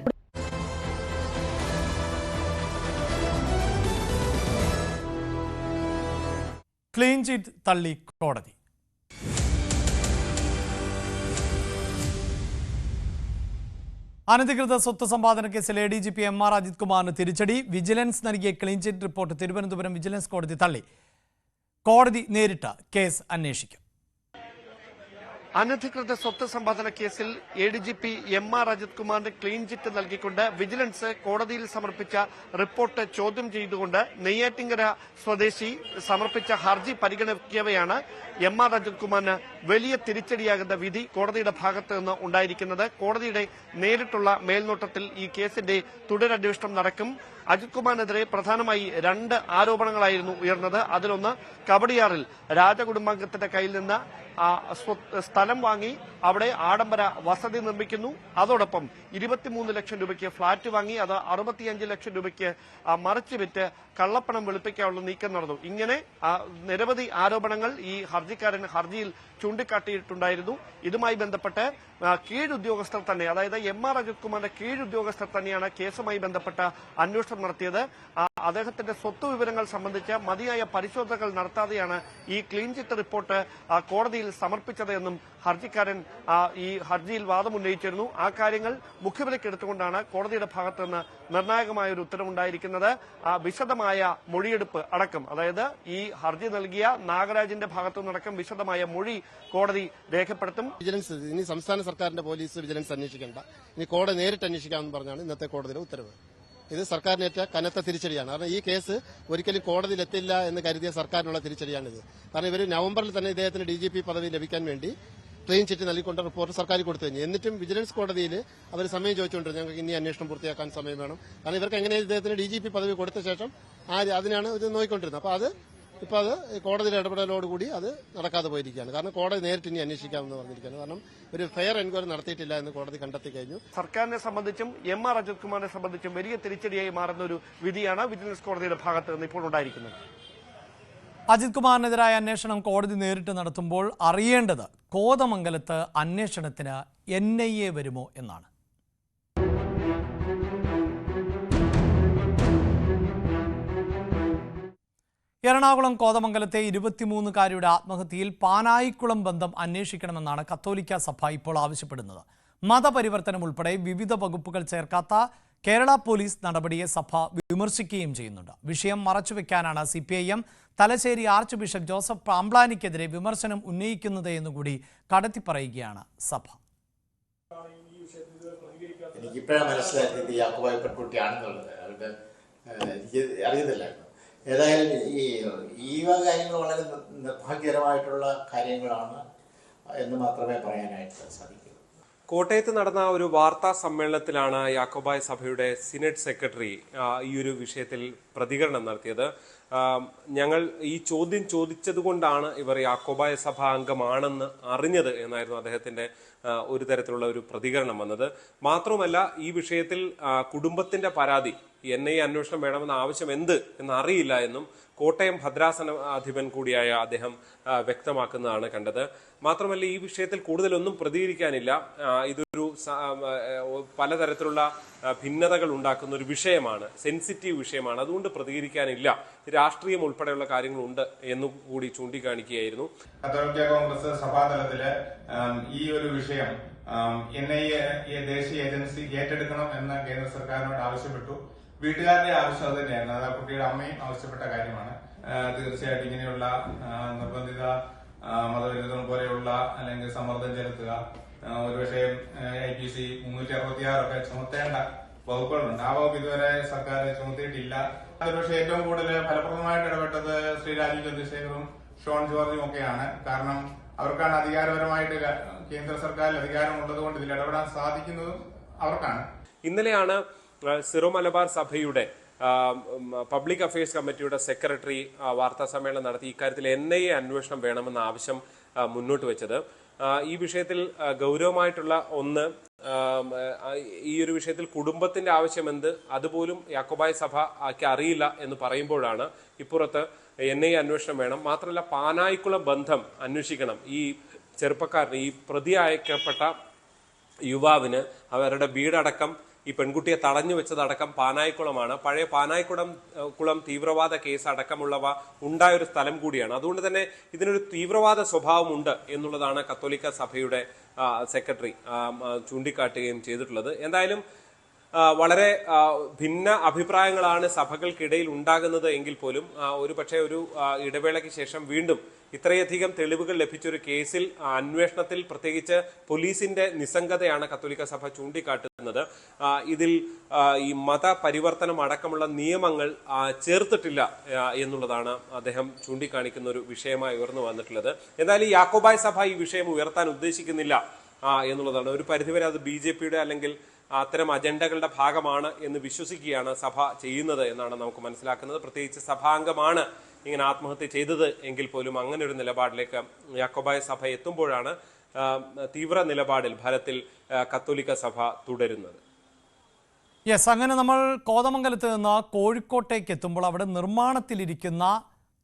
ക്ലീൻ ചിറ്റ് തള്ളി കോടതി. അനധികൃത സ്വത്ത് സമ്പാദന കേസിൽ ADGP MR അജിത് കുമാറിന് തിരിച്ചടി. വിജിലൻസ് നൽകിയ clean chit report Thiruvananthapuram vigilance കോടതി തള്ളി. കോടതി നേരിട്ട് കേസ് അന്വേഷിക്കും. അനധികൃത സ്വത്ത് സമ്പാദന കേസിൽ ADGP MR അജിത് കുമാറിന് ക്ലീൻ ചിറ്റ് നൽകിക്കൊണ്ട് വിജിലൻസ് കോടതിയിൽ സമർപ്പിച്ച റിപ്പോർട്ട് ചോദ്യം ചെയ്തുകൊണ്ട് നെയ്യാറ്റിങ്കര സ്വദേശി സമർപ്പിച്ച ഹർജി പരിഗണിക്കവെയാണ് MR അജിത് കുമാറിന് വലിയ തിരിച്ചടിയാകുന്ന വിധി കോടതിയുടെ ഭാഗത്ത് നിന്ന് ഉണ്ടായിരിക്കുന്നത്. കോടതിയുടെ നേരിട്ടുള്ള മേൽനോട്ടത്തിൽ ഈ കേസിന്റെ തുടരന്വേഷണം നടക്കും. അജിത് കുമാറിനെതിരെ പ്രധാനമായി 2 ആരോപണങ്ങളായിരുന്നു ഉയർന്നത്. അതിലൊന്ന് കവടിയാറിൽ രാജകുടുംബാംഗത്തിന്റെ കയ്യിൽ നിന്ന് സ്ഥലം വാങ്ങി അവിടെ ആഡംബര വസതി നിർമ്മിക്കുന്നു. അതോടൊപ്പം 23 ലക്ഷം രൂപയ്ക്ക് ഫ്ളാറ്റ് വാങ്ങി അത് 65 ലക്ഷം രൂപയ്ക്ക് മറിച്ച് വിറ്റ് കള്ളപ്പണം വെളുപ്പിക്കാനുള്ള നീക്കം നടന്നു. ഇങ്ങനെ നിരവധി ആരോപണങ്ങൾ ഈ ഹർജിക്കാരൻ ഹർജിയിൽ ചൂണ്ടിക്കാട്ടിയിട്ടുണ്ടായിരുന്നു. ഇതുമായി ബന്ധപ്പെട്ട് കീഴുദ്യോഗസ്ഥർ തന്നെ, അതായത് MR അജിത് കുമാറിന്റെ കീഴുദ്യോഗസ്ഥർ തന്നെയാണ് കേസുമായി ബന്ധപ്പെട്ട അന്വേഷണം നടത്തിയത്. അദ്ദേഹത്തിന്റെ സ്വത്ത് വിവരങ്ങൾ സംബന്ധിച്ച് മതിയായ പരിശോധനകൾ നടത്താതെയാണ് ഈ ക്ലീൻ ചിറ്റ് റിപ്പോർട്ട് കോടതിയിൽ സമർപ്പിച്ചത് എന്നും ഹർജിക്കാരൻ ഈ ഹർജിയിൽ വാദമുന്നയിച്ചിരുന്നു. ആ കാര്യങ്ങൾ മുഖ്യവിലക്കെടുത്തുകൊണ്ടാണ് കോടതിയുടെ ഭാഗത്ത് നിന്ന് നിർണായകമായ ഒരു ഉത്തരവുണ്ടായിരിക്കുന്നത്. വിശദമായ മൊഴിയെടുപ്പ് അടക്കം, അതായത് ഈ ഹർജി നൽകിയ നാഗരാജിന്റെ ഭാഗത്തു നിന്നടക്കം വിശദമായ മൊഴി കോടതി രേഖപ്പെടുത്തും. വിജിലൻസ് ഇനി സംസ്ഥാന സർക്കാരിന്റെ പോലീസ് വിജിലൻസ് അന്വേഷിക്കേണ്ട, ഇനി കോടതി നേരിട്ട് അന്വേഷിക്കാമെന്ന് പറഞ്ഞാണ് ഇന്നത്തെ കോടതിയുടെ ഉത്തരവ്. ഇത് സർക്കാരിനേറ്റ കനത്ത തിരിച്ചടിയാണ്. കാരണം ഈ കേസ് ഒരിക്കലും കോടതിയിലെത്തില്ല എന്ന് കരുതിയ സർക്കാരിനുള്ള തിരിച്ചടിയാണിത്. കാരണം ഇവർ നവംബറിൽ തന്നെ ഇദ്ദേഹത്തിന് DGP പദവി ലഭിക്കാൻ വേണ്ടി ക്ലീൻ ചിറ്റ് നൽകിക്കൊണ്ട് റിപ്പോർട്ട് സർക്കാർ കൊടുത്തു കഴിഞ്ഞു. എന്നിട്ടും വിജിലൻസ് കോടതിയിൽ അവർ സമയം ചോദിച്ചുകൊണ്ടിരുന്നു, ഞങ്ങൾക്ക് ഇനി അന്വേഷണം പൂർത്തിയാക്കാൻ സമയം വേണം. കാരണം ഇവർക്ക് എങ്ങനെയാണ് ഇദ്ദേഹത്തിന് DGP പദവി കൊടുത്ത ശേഷം അതിനാണ് ഇത് നോക്കിക്കൊണ്ടിരുന്നത്. അപ്പോൾ ഇപ്പോൾ അത് കോടതിയുടെ ഇടപെടലോടുകൂടി അത് നടക്കാതെ പോയിരിക്കുകയാണ്. കാരണം കോടതി നേരിട്ട് ഇനി അന്വേഷിക്കാമെന്ന് പറഞ്ഞിരിക്കുകയാണ്. കാരണം ഒരു ഫെയർ എൻക്വയറി നടത്തിയിട്ടില്ല എന്ന് കോടതി കണ്ടെത്തി കഴിഞ്ഞു. സർക്കാരിനെ സംബന്ധിച്ചും MR അജിത് കുമാറിനെ സംബന്ധിച്ചും വലിയ തിരിച്ചടിയായി മാറുന്ന ഒരു വിധിയാണ് വിജിലൻസ് കോടതിയുടെ ഭാഗത്ത് നിന്ന് ഇപ്പോൾ ഉണ്ടായിരിക്കുന്നത്. അജിത് കുമാറിനെതിരായ അന്വേഷണം കോടതി നേരിട്ട് നടത്തുമ്പോൾ അറിയേണ്ടത് കോതമംഗലത്ത് അന്വേഷണത്തിന് NIA വരുമോ എന്നാണ്. എറണാകുളം കോതമംഗലത്തെ 23-കാരിയുടെ ആത്മഹത്യയിൽ പാനായിക്കുളം ബന്ധം അന്വേഷിക്കണമെന്നാണ് കത്തോലിക്ക സഭ ഇപ്പോൾ ആവശ്യപ്പെടുന്നത്. മതപരിവർത്തനം ഉൾപ്പെടെ വിവിധ വകുപ്പുകൾ ചേർക്കാത്ത കേരള പോലീസ് നടപടിയെ സഭ വിമർശിക്കുകയും ചെയ്യുന്നുണ്ട്. വിഷയം മറച്ചുവെക്കാനാണ് CPIM Thalassery archbishop Joseph പാംബ്ലാനിക്കെതിരെ വിമർശനം ഉന്നയിക്കുന്നത് എന്നുകൂടി കടത്തിപ്പറയുകയാണ് സഭ. എനിക്കിപ്പോഴാണ് മനസ്സിലാക്കിയത് യാക്കോബായ പെൺകുട്ടിയാണെന്നുള്ളത്. അവരുടെ എനിക്ക് അറിയത്തില്ലായിരുന്നു. ഏതായാലും ഈ വക കാര്യങ്ങൾ വളരെ നിർഭാഗ്യകരമായിട്ടുള്ള കാര്യങ്ങളാണ് എന്ന് മാത്രമേ പറയാനായിട്ട് സാധിക്കൂ. കോട്ടയത്ത് നടന്ന ഒരു വാർത്താ സമ്മേളനത്തിലാണ് യാക്കോബായ സഭയുടെ സിനഡ് സെക്രട്ടറി ഈ ഒരു വിഷയത്തിൽ പ്രതികരണം നടത്തിയത്. ഞങ്ങൾ ഈ ചോദ്യം ചോദിച്ചതുകൊണ്ടാണ് ഇവർ യാക്കോബായ സഭ അംഗമാണെന്ന് അറിഞ്ഞത് എന്നായിരുന്നു അദ്ദേഹത്തിന്റെ ഒരു തരത്തിലുള്ള ഒരു പ്രതികരണം വന്നത്. മാത്രമല്ല ഈ വിഷയത്തിൽ കുടുംബത്തിന്റെ പരാതി NIA അന്വേഷണം വേണമെന്ന ആവശ്യം എന്ത് എന്നറിയില്ല എന്നും കോട്ടയം ഭദ്രാസന അധിപൻ കൂടിയായ അദ്ദേഹം വ്യക്തമാക്കുന്നതാണ് കണ്ടത്. മാത്രമല്ല ഈ വിഷയത്തിൽ കൂടുതലൊന്നും പ്രതികരിക്കാനില്ല. ഇതൊരു പലതരത്തിലുള്ള ഭിന്നതകൾ ഉണ്ടാക്കുന്ന ഒരു വിഷയമാണ്, സെൻസിറ്റീവ് വിഷയമാണ്, അതുകൊണ്ട് പ്രതികരിക്കാനില്ല, രാഷ്ട്രീയം ഉൾപ്പെടെയുള്ള കാര്യങ്ങളുണ്ട് എന്നുകൂടി ചൂണ്ടിക്കാണിക്കുകയായിരുന്നു. കത്തോലിക്ക കോൺഗ്രസ് സഭാതലത്തില് ഈ ഒരു വിഷയം NIA ദേശീയ ഏജൻസി ഏറ്റെടുക്കണം എന്ന് കേന്ദ്ര സർക്കാരിനോട് ആവശ്യപ്പെട്ടു. വീട്ടുകാരുടെ ആവശ്യം അത് തന്നെയായിരുന്നു. അത് കുട്ടിയുടെ അമ്മയും ആവശ്യപ്പെട്ട കാര്യമാണ്. തീർച്ചയായിട്ടും ഇങ്ങനെയുള്ള നിർബന്ധിത മതവിരുദ്ധം പോലെയുള്ള അല്ലെങ്കിൽ സമ്മർദ്ദം ചെലുത്തുക, ഒരുപക്ഷെ IPC 366 ഒക്കെ ചുമത്തേണ്ട വകുപ്പുകളുണ്ട്. ആ വകുപ്പ് ഇതുവരെ സർക്കാർ ചുമത്തിയിട്ടില്ല. ഒരുപക്ഷെ ഏറ്റവും കൂടുതൽ ഫലപ്രദമായിട്ട് ഇടപെട്ടത് ശ്രീ രാജീവ് ചന്ദ്രശേഖറും ഷോൺ ജോർജും ഒക്കെയാണ്. കാരണം അവർക്കാണ് അധികാരപരമായിട്ട് കേന്ദ്ര സർക്കാരിൽ അധികാരമുള്ളത് കൊണ്ട് ഇതിൽ ഇടപെടാൻ സാധിക്കുന്നതും അവർക്കാണ്. ഇന്നലെയാണ് സിറോ മലബാർ സഭയുടെ പബ്ലിക് അഫയേഴ്സ് കമ്മിറ്റിയുടെ സെക്രട്ടറി വാർത്താ സമ്മേളനം നടത്തി ഇക്കാര്യത്തിൽ NIA അന്വേഷണം വേണമെന്ന ആവശ്യം മുന്നോട്ട് വെച്ചത്. ഈ വിഷയത്തിൽ ഗൗരവമായിട്ടുള്ള ഒന്ന്, ഈ ഒരു വിഷയത്തിൽ കുടുംബത്തിന്റെ ആവശ്യം എന്ത് അതുപോലും യാക്കോബായ സഭയ്ക്ക് അറിയില്ല എന്ന് പറയുമ്പോഴാണ് ഇപ്പുറത്ത് NIA അന്വേഷണം വേണം. മാത്രമല്ല പാനായിക്കുളം ബന്ധം അന്വേഷിക്കണം. ഈ ചെറുപ്പക്കാരന്, ഈ പ്രതിയാക്കപ്പെട്ട യുവാവിന് അവരുടെ വീടടക്കം ഈ പെൺകുട്ടിയെ തടഞ്ഞു വെച്ചതടക്കം പാനായിക്കുളമാണ്. പഴയ പാനായിക്കുളം തീവ്രവാദ കേസ് അടക്കമുള്ളവ ഉണ്ടായൊരു സ്ഥലം കൂടിയാണ്. അതുകൊണ്ട് തന്നെ ഇതിനൊരു തീവ്രവാദ സ്വഭാവമുണ്ട് എന്നുള്ളതാണ് കത്തോലിക്ക സഭയുടെ സെക്രട്ടറി ചൂണ്ടിക്കാട്ടുകയും ചെയ്തിട്ടുള്ളത്. എന്തായാലും വളരെ ഭിന്ന അഭിപ്രായങ്ങളാണ് സഭകൾക്കിടയിൽ ഉണ്ടാകുന്നത് എങ്കിൽ പോലും ഒരു പക്ഷേ ഒരു ഇടവേളയ്ക്ക് ശേഷം വീണ്ടും ഇത്രയധികം തെളിവുകൾ ലഭിച്ചൊരു കേസിൽ അന്വേഷണത്തിൽ പ്രത്യേകിച്ച് പോലീസിന്റെ നിസ്സംഗതയാണ് കത്തോലിക്ക സഭ ചൂണ്ടിക്കാട്ടുന്നത്. ഇതിൽ ഈ മതപരിവർത്തനം അടക്കമുള്ള നിയമങ്ങൾ ചേർത്തിട്ടില്ല എന്നുള്ളതാണ് അദ്ദേഹം ചൂണ്ടിക്കാണിക്കുന്ന ഒരു വിഷയമായി ഉയർന്നു വന്നിട്ടുള്ളത്. എന്നാൽ ഈ യാക്കോബായ സഭ ഈ വിഷയം ഉയർത്താൻ ഉദ്ദേശിക്കുന്നില്ല എന്നുള്ളതാണ്. ഒരു പരിധിവരെ അത് BJPയുടെ അല്ലെങ്കിൽ അത്തരം അജണ്ടകളുടെ ഭാഗമാണ് എന്ന് വിശ്വസിക്കുകയാണ് സഭ ചെയ്യുന്നത് എന്നാണ് നമുക്ക് മനസ്സിലാക്കുന്നത്. പ്രത്യേകിച്ച് സഭാംഗമാണ് ഇങ്ങനെ ആത്മഹത്യ ചെയ്തത് എങ്കിൽ പോലും അങ്ങനെ ഒരു നിലപാടിലേക്ക് യാക്കോബായ സഭ എത്തുമ്പോഴാണ് തീവ്ര നിലപാടിൽ ഫലത്തിൽ കത്തോലിക്ക സഭ തുടരുന്നത്. യെസ്, അങ്ങനെ നമ്മൾ കോതമംഗലത്ത് നിന്ന് കോഴിക്കോട്ടേക്ക് എത്തുമ്പോൾ അവിടെ നിർമ്മാണത്തിലിരിക്കുന്ന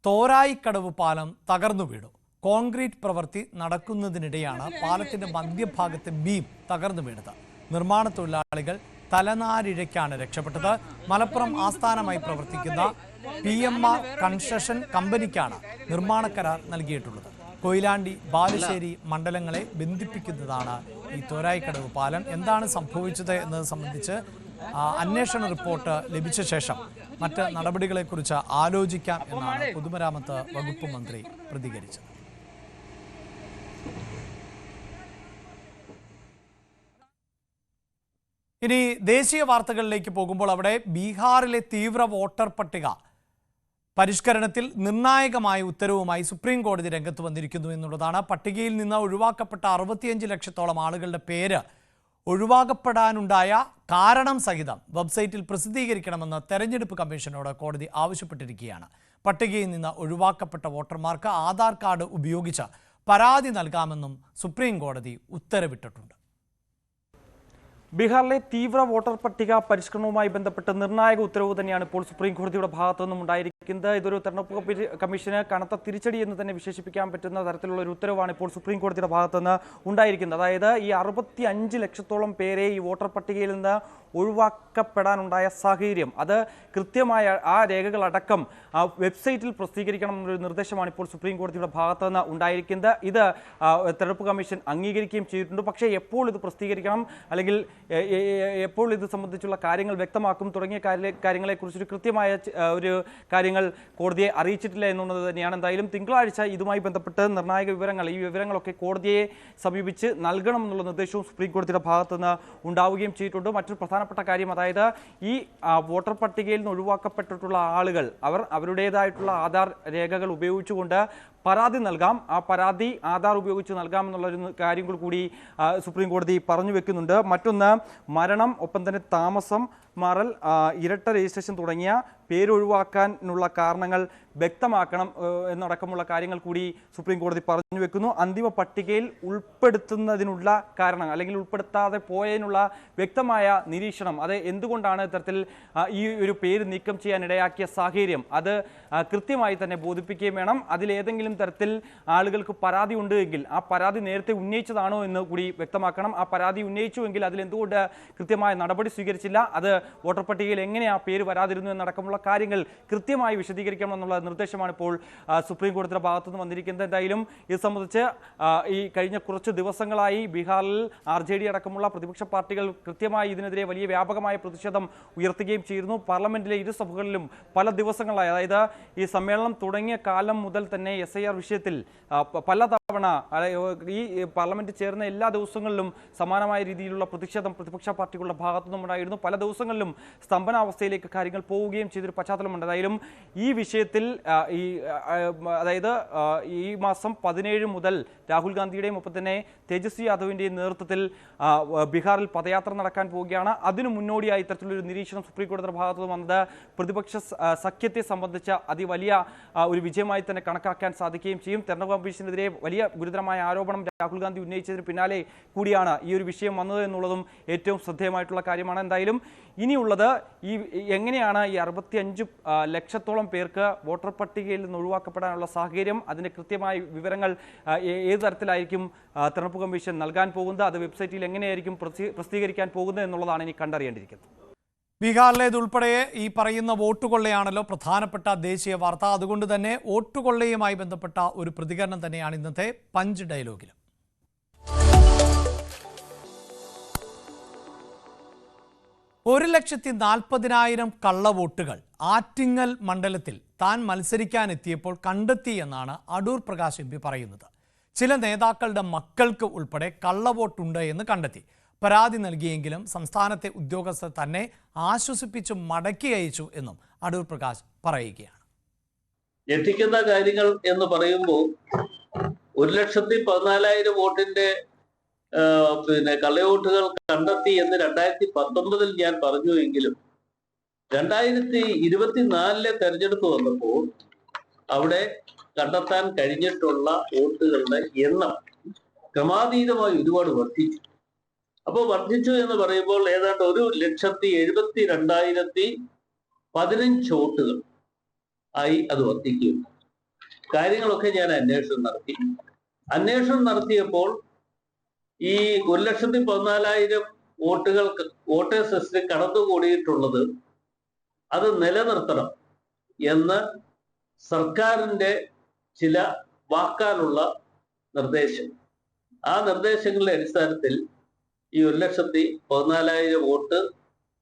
തോരായിക്കടവ് പാലം തകർന്നു വീണു. കോൺക്രീറ്റ് പ്രവൃത്തി നടക്കുന്നതിനിടെയാണ് പാലത്തിന്റെ മധ്യഭാഗത്തെ ബീം തകർന്നു വീണത്. നിർമ്മാണ തൊഴിലാളികൾ തലനാരിഴയ്ക്കാണ് രക്ഷപ്പെട്ടത്. മലപ്പുറം ആസ്ഥാനമായി പ്രവർത്തിക്കുന്ന PMR കൺസ്ട്രക്ഷൻ കമ്പനിക്കാണ് നിർമ്മാണ കരാർ നൽകിയിട്ടുള്ളത്. കൊയിലാണ്ടി ബാലുശ്ശേരി മണ്ഡലങ്ങളെ ബന്ധിപ്പിക്കുന്നതാണ് ഈ തോരായിക്കടവ് പാലം. എന്താണ് സംഭവിച്ചത് എന്നത് സംബന്ധിച്ച് അന്വേഷണ റിപ്പോർട്ട് ലഭിച്ച ശേഷം മറ്റ് നടപടികളെക്കുറിച്ച് ആലോചിക്കാം എന്നാണ് പൊതുമരാമത്ത് വകുപ്പ് മന്ത്രി പ്രതികരിച്ചത്. ഇനി ദേശീയ വാർത്തകളിലേക്ക് പോകുമ്പോൾ അവിടെ ബീഹാറിലെ തീവ്ര വോട്ടർ പട്ടിക പരിഷ്കരണത്തിൽ നിർണായകമായ ഉത്തരവുമായി സുപ്രീം കോടതി രംഗത്ത് വന്നിരിക്കുന്നു എന്നുള്ളതാണ്. പട്ടികയിൽ നിന്ന് ഒഴിവാക്കപ്പെട്ട 65 ലക്ഷത്തോളം ആളുകളുടെ പേര് ഒഴിവാക്കപ്പെടാനുണ്ടായ കാരണം സഹിതം വെബ്സൈറ്റിൽ പ്രസിദ്ധീകരിക്കണമെന്ന് തെരഞ്ഞെടുപ്പ് കമ്മീഷനോട് കോടതി ആവശ്യപ്പെട്ടിരിക്കുകയാണ്. പട്ടികയിൽ നിന്ന് ഒഴിവാക്കപ്പെട്ട വോട്ടർമാർക്ക് ആധാർ കാർഡ് ഉപയോഗിച്ച് പരാതി നൽകാമെന്നും സുപ്രീം കോടതി ഉത്തരവിട്ടിട്ടുണ്ട്. ബീഹാറിലെ തീവ്ര വോട്ടർ പട്ടിക പരിഷ്കരണവുമായി ബന്ധപ്പെട്ട് നിർണായക ഉത്തരവ് തന്നെയാണ് ഇപ്പോൾ സുപ്രീം കോടതിയുടെ ഭാഗത്തു നിന്നും ഉണ്ടായിരിക്കുന്നത്. ഇതൊരു തെരഞ്ഞെടുപ്പ് കമ്മീഷന് കനത്ത തിരിച്ചടി എന്ന് തന്നെ വിശേഷിപ്പിക്കാൻ പറ്റുന്ന തരത്തിലുള്ള ഒരു ഉത്തരവാണ് ഇപ്പോൾ സുപ്രീം കോടതിയുടെ ഭാഗത്തു നിന്ന് ഉണ്ടായിരിക്കുന്നത്. അതായത് ഈ 65 ലക്ഷത്തോളം പേരെ ഈ വോട്ടർ പട്ടികയിൽ നിന്ന് ഒഴിവാക്കപ്പെടാനുണ്ടായ സാഹചര്യം അത് കൃത്യമായ ആ രേഖകളടക്കം ആ വെബ്സൈറ്റിൽ പ്രസിദ്ധീകരിക്കണം എന്നൊരു നിർദ്ദേശമാണ് ഇപ്പോൾ സുപ്രീം കോടതിയുടെ ഭാഗത്തു നിന്ന് ഉണ്ടായിരിക്കുന്നത്. ഇത് തെരഞ്ഞെടുപ്പ് കമ്മീഷൻ അംഗീകരിക്കുകയും ചെയ്തിട്ടുണ്ട്. പക്ഷേ എപ്പോൾ ഇത് പ്രസിദ്ധീകരിക്കണം അല്ലെങ്കിൽ എപ്പോൾ ഇത് സംബന്ധിച്ചുള്ള കാര്യങ്ങൾ വ്യക്തമാക്കും തുടങ്ങിയ കാര്യങ്ങളെക്കുറിച്ചൊരു കൃത്യമായ ഒരു കാര്യങ്ങൾ കോടതിയെ അറിയിച്ചിട്ടില്ല എന്നുള്ളത് തന്നെയാണ്. എന്തായാലും തിങ്കളാഴ്ച ഇതുമായി ബന്ധപ്പെട്ട് നിർണായക ഈ വിവരങ്ങളൊക്കെ കോടതിയെ സമീപിച്ച് നൽകണം എന്നുള്ള നിർദ്ദേശവും സുപ്രീം കോടതിയുടെ ഭാഗത്തുനിന്ന് ഉണ്ടാവുകയും ചെയ്തിട്ടുണ്ട്. മറ്റൊരു പ്രധാനപ്പെട്ട കാര്യം, അതായത് ഈ വോട്ടർ പട്ടികയിൽ നിന്ന് ഒഴിവാക്കപ്പെട്ടിട്ടുള്ള ആളുകൾ അവരുടേതായിട്ടുള്ള ആധാർ രേഖകൾ ഉപയോഗിച്ചുകൊണ്ട് പരാതി നൽകാം. ആ പരാതി ആധാർ ഉപയോഗിച്ച് നൽകാമെന്നുള്ളൊരു കാര്യങ്ങൾ കൂടി സുപ്രീം കോടതി പറഞ്ഞു വെക്കുന്നുണ്ട്. മറ്റൊന്ന്, മരണം, ഒപ്പം തന്നെ താമസം മാറൽ, ഇരട്ട രജിസ്ട്രേഷൻ തുടങ്ങിയ പേരൊഴിവാക്കാനുള്ള കാരണങ്ങൾ വ്യക്തമാക്കണം എന്നടക്കമുള്ള കാര്യങ്ങൾ കൂടി സുപ്രീം കോടതി പറഞ്ഞു വെക്കുന്നു. അന്തിമ പട്ടികയിൽ ഉൾപ്പെടുത്തുന്നതിനുള്ള കാരണം അല്ലെങ്കിൽ ഉൾപ്പെടുത്താതെ പോയതിനുള്ള വ്യക്തമായ നിരീക്ഷണം, അത് എന്തുകൊണ്ടാണ് ഇത്തരത്തിൽ ഈ ഒരു പേര് നീക്കം ചെയ്യാൻ ഇടയാക്കിയ സാഹചര്യം, അത് കൃത്യമായി തന്നെ ബോധിപ്പിക്കുകയും വേണം. അതിലേതെങ്കിലും തരത്തിൽ ആളുകൾക്ക് പരാതി ഉണ്ട് എങ്കിൽ ആ പരാതി നേരത്തെ ഉന്നയിച്ചതാണോ എന്ന് കൂടി വ്യക്തമാക്കണം. ആ പരാതി ഉന്നയിച്ചുവെങ്കിൽ അതിലെന്തുകൊണ്ട് കൃത്യമായ നടപടി സ്വീകരിച്ചില്ല, അത് വോട്ടർ പട്ടികയിൽ എങ്ങനെ ആ പേര് വരാതിരുന്നു എന്നടക്കമുള്ള കാര്യങ്ങൾ കൃത്യമായി വിശദീകരിക്കണം എന്നുള്ള നിർദ്ദേശമാണ് ഇപ്പോൾ സുപ്രീം കോടതിയുടെ ഭാഗത്തുനിന്ന് വന്നിരിക്കുന്നത്. എന്തായാലും ഇത് സംബന്ധിച്ച് ഈ കഴിഞ്ഞ കുറച്ച് ദിവസങ്ങളായി ബീഹാറിൽ RJD അടക്കമുള്ള പ്രതിപക്ഷ പാർട്ടികൾ കൃത്യമായി ഇതിനെതിരെ വലിയ വ്യാപകമായ പ്രതിഷേധം ഉയർത്തുകയും ചെയ്തിരുന്നു. പാർലമെന്റിലെ ഇരു സഭകളിലും പല ദിവസങ്ങളായി, അതായത് ഈ സമ്മേളനം തുടങ്ങിയ കാലം മുതൽ തന്നെ SIR വിഷയത്തിൽ പലതവണ ഈ പാർലമെന്റ് ചേർന്ന എല്ലാ ദിവസങ്ങളിലും സമാനമായ രീതിയിലുള്ള പ്രതിഷേധം പ്രതിപക്ഷ പാർട്ടികളുടെ ഭാഗത്തുനിന്നും ഉണ്ടായിരുന്നു. പല ദിവസങ്ങളിലും സ്തംഭനാവസ്ഥയിലേക്ക് കാര്യങ്ങൾ പോവുകയും ചെയ്തൊരു പശ്ചാത്തലമുണ്ട്. എന്തായാലും ഈ വിഷയത്തിൽ അതായത് ഈ മാസം 17 മുതൽ രാഹുൽ ഗാന്ധിയുടെയും ഒപ്പം തന്നെ തേജസ്വി യാദവിൻ്റെയും നേതൃത്വത്തിൽ ബീഹാറിൽ പദയാത്ര നടക്കാൻ പോവുകയാണ്. അതിനു മുന്നോടിയായി ഇത്തരത്തിലൊരു നിരീക്ഷണം സുപ്രീം കോടതിയുടെ ഭാഗത്തുനിന്ന് വന്നത് പ്രതിപക്ഷ സഖ്യത്തെ സംബന്ധിച്ച അതിവലിയ ഒരു വിജയമായി തന്നെ കണക്കാക്കാൻ സാധിക്കുകയും ചെയ്യും. തെരഞ്ഞെടുപ്പ് കമ്മീഷനെതിരെ വലിയ ഗുരുതരമായ ആരോപണം രാഹുൽ ഗാന്ധി ഉന്നയിച്ചതിന് പിന്നാലെ കൂടിയാണ് ഈ ഒരു വിഷയം വന്നത് എന്നുള്ളതും ഏറ്റവും ശ്രദ്ധേയമായിട്ടുള്ള കാര്യമാണ്. എന്തായാലും ഇനിയുള്ളത് എങ്ങനെയാണ് ഈ 65 ലക്ഷത്തോളം പേർക്ക് വോട്ടർ പട്ടികയിൽ നിന്ന് ഒഴിവാക്കപ്പെടാനുള്ള സാഹചര്യം, അതിൻ്റെ കൃത്യമായ വിവരങ്ങൾ ഏത് തരത്തിലായിരിക്കും തെരഞ്ഞെടുപ്പ് കമ്മീഷൻ നൽകാൻ പോകുന്നത്, അത് വെബ്സൈറ്റിൽ എങ്ങനെയായിരിക്കും പ്രസിദ്ധീകരിക്കാൻ പോകുന്നത് എന്നുള്ളതാണ് ഇനി കണ്ടറിയേണ്ടിയിരിക്കുന്നത്. ബീഹാറിലേതുൾപ്പെടെ ഈ പറയുന്ന വോട്ടുകൊള്ളയാണല്ലോ പ്രധാനപ്പെട്ട ദേശീയ വാർത്ത. അതുകൊണ്ട് തന്നെ വോട്ടുകൊള്ളയുമായി ബന്ധപ്പെട്ട ഒരു പ്രതികരണം തന്നെയാണ് ഇന്നത്തെ പഞ്ച് ഡയലോഗിൽ. 1,40,000 കള്ളവോട്ടുകൾ ആറ്റിങ്ങൽ മണ്ഡലത്തിൽ താൻ മത്സരിക്കാനെത്തിയപ്പോൾ കണ്ടെത്തി എന്നാണ് അടൂർ പ്രകാശ് എം പി പറയുന്നത്. ചില നേതാക്കളുടെ മക്കൾക്ക് ഉൾപ്പെടെ കള്ളവോട്ടുണ്ട് എന്ന് കണ്ടെത്തി. പരാതി നൽകിയെങ്കിലും സംസ്ഥാനത്തെ ഉദ്യോഗസ്ഥർ തന്നെ ആശ്വസിപ്പിച്ചു മടക്കി അയച്ചു എന്നും അടൂർ പ്രകാശ് പറയുകയാണ്. ഞെട്ടിക്കുന്ന കാര്യങ്ങൾ എന്ന് പറയുമ്പോൾ 1,14,000 വോട്ടിന്റെ കള്ളവോട്ടുകൾ കണ്ടെത്തി എന്ന് 2019 ഞാൻ പറഞ്ഞു എങ്കിലും 2024 തെരഞ്ഞെടുപ്പ് വന്നപ്പോൾ അവിടെ കണ്ടെത്താൻ കഴിഞ്ഞിട്ടുള്ള വോട്ടുകളുടെ എണ്ണം ക്രമാതീതമായി ഒരുപാട് വർദ്ധിച്ചു. അപ്പോൾ വർദ്ധിച്ചു എന്ന് പറയുമ്പോൾ ഏതാണ്ട് 1,72,015 വോട്ടുകൾ ആയി അത് വർദ്ധിക്കുകയുണ്ട്. കാര്യങ്ങളൊക്കെ ഞാൻ അന്വേഷണം നടത്തിയപ്പോൾ ഈ 1,14,000 വോട്ടുകൾക്ക് വോട്ടേഴ്സ് ലിസ്റ്റിൽ കടന്നുകൂടിയിട്ടുള്ളത് അത് നിലനിർത്തണം എന്ന് സർക്കാരിന്റെ ചില വാക്കാലുള്ള നിർദ്ദേശം. ആ നിർദ്ദേശങ്ങളുടെ അടിസ്ഥാനത്തിൽ ഈ 1,14,000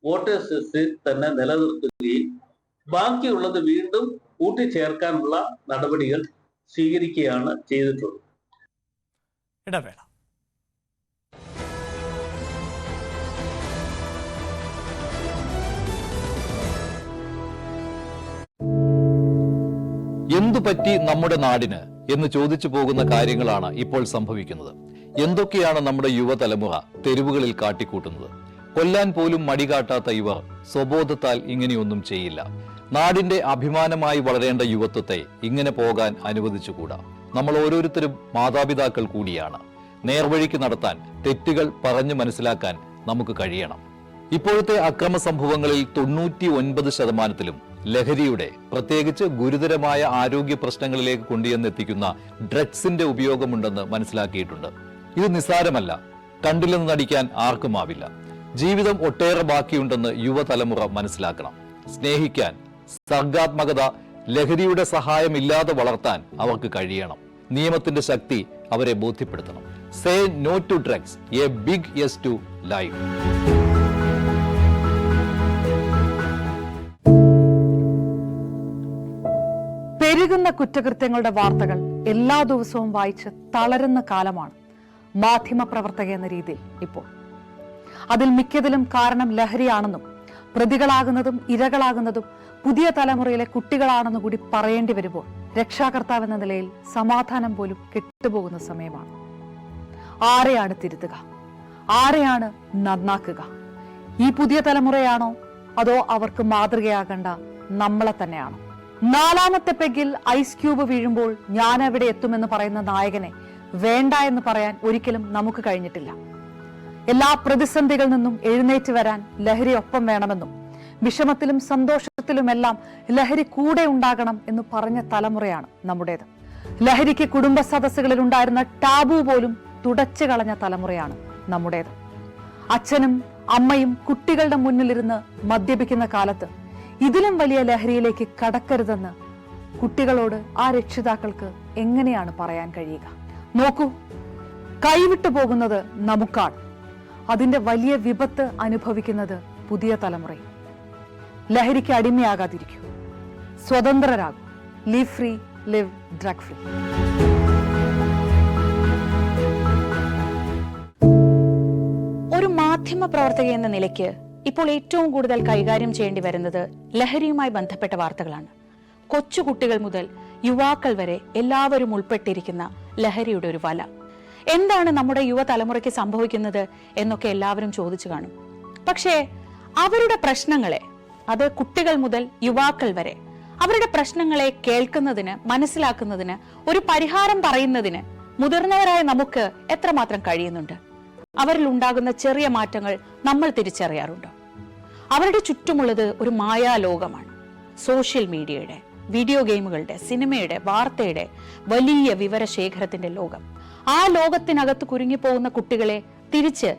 വോട്ടേഴ്സ് ലിസ്റ്റിൽ തന്നെ നിലനിർത്തുകയും ബാക്കിയുള്ളത് വീണ്ടും കൂട്ടിച്ചേർക്കാനുള്ള നടപടികൾ സ്വീകരിക്കുകയാണ് ചെയ്തിട്ടുള്ളത്. ഇടവേള. എന്തുപറ്റി നമ്മുടെ നാടിന് എന്ന് ചോദിച്ചു പോകുന്ന കാര്യങ്ങളാണ് ഇപ്പോൾ സംഭവിക്കുന്നത്. എന്തൊക്കെയാണ് നമ്മുടെ യുവതലമുറ തെരുവുകളിൽ കാട്ടിക്കൂട്ടുന്നത്? കൊല്ലാൻ പോലും മടികാട്ടാത്ത ഇവർ സ്വബോധത്താൽ ഇങ്ങനെയൊന്നും ചെയ്യില്ല. നാടിന്റെ അഭിമാനമായി വളരേണ്ട യുവത്വത്തെ ഇങ്ങനെ പോകാൻ അനുവദിച്ചുകൂടാ. നമ്മൾ ഓരോരുത്തരും മാതാപിതാക്കൾ കൂടിയാണ്. നേർവഴിക്ക് നടത്താൻ, തെറ്റുകൾ പറഞ്ഞു മനസ്സിലാക്കാൻ നമുക്ക് കഴിയണം. ഇപ്പോഴത്തെ അക്രമ സംഭവങ്ങളിൽ 99% ലഹരിയുടെ, പ്രത്യേകിച്ച് ഗുരുതരമായ ആരോഗ്യ പ്രശ്നങ്ങളിലേക്ക് കൊണ്ടുവന്നെത്തിക്കുന്ന ഡ്രഗ്സിന്റെ ഉപയോഗമുണ്ടെന്ന് മനസ്സിലാക്കിയിട്ടുണ്ട്. ഇത് നിസ്സാരമല്ല. കണ്ടില്ലെന്ന് നടിക്കാൻ ആർക്കുമാവില്ല. ജീവിതം ഒട്ടേറെ ബാക്കിയുണ്ടെന്ന് യുവതലമുറ മനസ്സിലാക്കണം. സ്നേഹിക്കാൻ, സർഗാത്മകത, ലഹരിയുടെ സഹായമില്ലാതെ വളർത്താൻ അവർക്ക് കഴിയണം. നിയമത്തിന്റെ ശക്തി അവരെ ബോധ്യപ്പെടുത്തണം. Say no to drugs, a big yes to life. പെരുകുന്ന കുറ്റകൃത്യങ്ങളുടെ വാർത്തകൾ എല്ലാ ദിവസവും വായിച്ച് തളരുന്ന കാലമാണ് മാധ്യമപ്രവർത്തക എന്ന രീതിയിൽ ഇപ്പോൾ. അതിൽ മിക്കതിലും കാരണം ലഹരിയാണെന്നും പ്രതികളാകുന്നതും ഇരകളാകുന്നതും പുതിയ തലമുറയിലെ കുട്ടികളാണെന്ന് കൂടി പറയേണ്ടി വരുമ്പോൾ രക്ഷാകർത്താവ് എന്ന നിലയിൽ സമാധാനം പോലും കെട്ടുപോകുന്ന സമയമാണ്. ആരെയാണ് തിരുത്തുക? ആരെയാണ് നന്നാക്കുക? ഈ പുതിയ തലമുറയാണോ അതോ അവർക്ക് മാതൃകയാകേണ്ട നമ്മളെ തന്നെയാണോ? 4ാമത്തെ പെഗിൽ ഐസ് ക്യൂബ് വീഴുമ്പോൾ ഞാൻ എവിടെ എത്തുമെന്ന് പറയുന്ന നായകനെ വേണ്ട എന്ന് പറയാൻ ഒരിക്കലും നമുക്ക് കഴിഞ്ഞിട്ടില്ല. എല്ലാ പ്രതിസന്ധികളിൽ നിന്നും എഴുന്നേറ്റ് വരാൻ ലഹരി ഒപ്പം വേണമെന്നും വിഷമത്തിലും സന്തോഷത്തിലുമെല്ലാം ലഹരി കൂടെ ഉണ്ടാകണം എന്ന് പറഞ്ഞ തലമുറയാണ് നമ്മുടേത്. ലഹരിക്ക് കുടുംബ സദസ്സുകളിൽ ഉണ്ടായിരുന്ന ടാബു പോലും തുടച്ചു കളഞ്ഞ തലമുറയാണ് നമ്മുടേത്. അച്ഛനും അമ്മയും കുട്ടികളുടെ മുന്നിലിരുന്ന് മദ്യപിക്കുന്ന കാലത്ത് ഇതിലും വലിയ ലഹരിയിലേക്ക് കടക്കരുതെന്ന് കുട്ടികളോട് ആ രക്ഷിതാക്കൾക്ക് എങ്ങനെയാണ് പറയാൻ കഴിയുക? നോക്കൂ, കൈവിട്ടു പോകുന്നത് നമുക്കാണ്. അതിന്റെ വലിയ വിപത്ത് അനുഭവിക്കുന്നത് പുതിയ തലമുറയും. ലഹരിക്ക് അടിമയാകാതിരിക്കൂ, സ്വതന്ത്രരാകും. Live free, live drug free. ഒരു മാധ്യമ പ്രവർത്തക എന്ന നിലയ്ക്ക് ഇപ്പോൾ ഏറ്റവും കൂടുതൽ കൈകാര്യം ചെയ്യേണ്ടി വരുന്നത് ലഹരിയുമായി ബന്ധപ്പെട്ട വാർത്തകളാണ്. കൊച്ചുകുട്ടികൾ മുതൽ യുവാക്കൾ വരെ എല്ലാവരും ഉൾപ്പെട്ടിരിക്കുന്ന ലഹരിയുടെ ഒരു വല. എന്താണ് നമ്മുടെ യുവതലമുറയ്ക്ക് സംഭവിക്കുന്നത് എന്നൊക്കെ എല്ലാവരും ചോദിച്ചു കാണും. പക്ഷേ അവരുടെ പ്രശ്നങ്ങളെ, അത് കുട്ടികൾ മുതൽ യുവാക്കൾ വരെ, അവരുടെ പ്രശ്നങ്ങളെ കേൾക്കുന്നതിന്, മനസ്സിലാക്കുന്നതിന്, ഒരു പരിഹാരം പറയുന്നതിന് മുതിർന്നവരായ നമുക്ക് എത്രമാത്രം കഴിയുന്നുണ്ട്? അവരിൽ ഉണ്ടാകുന്ന ചെറിയ മാറ്റങ്ങൾ നമ്മൾ തിരിച്ചറിയാറുണ്ടോ? അവരുടെ ചുറ്റുമുള്ളത് ഒരു മായാലോകമാണ്. സോഷ്യൽ മീഡിയയുടെ, വീഡിയോ ഗെയിമുകളുടെ, സിനിമയുടെ, വാർത്തയുടെ വലിയ വിവരശേഖരത്തിന്റെ ലോകം. ആ ലോകത്തിനകത്ത് കുരുങ്ങിപ്പോകുന്ന കുട്ടികളെ തിരിച്ച്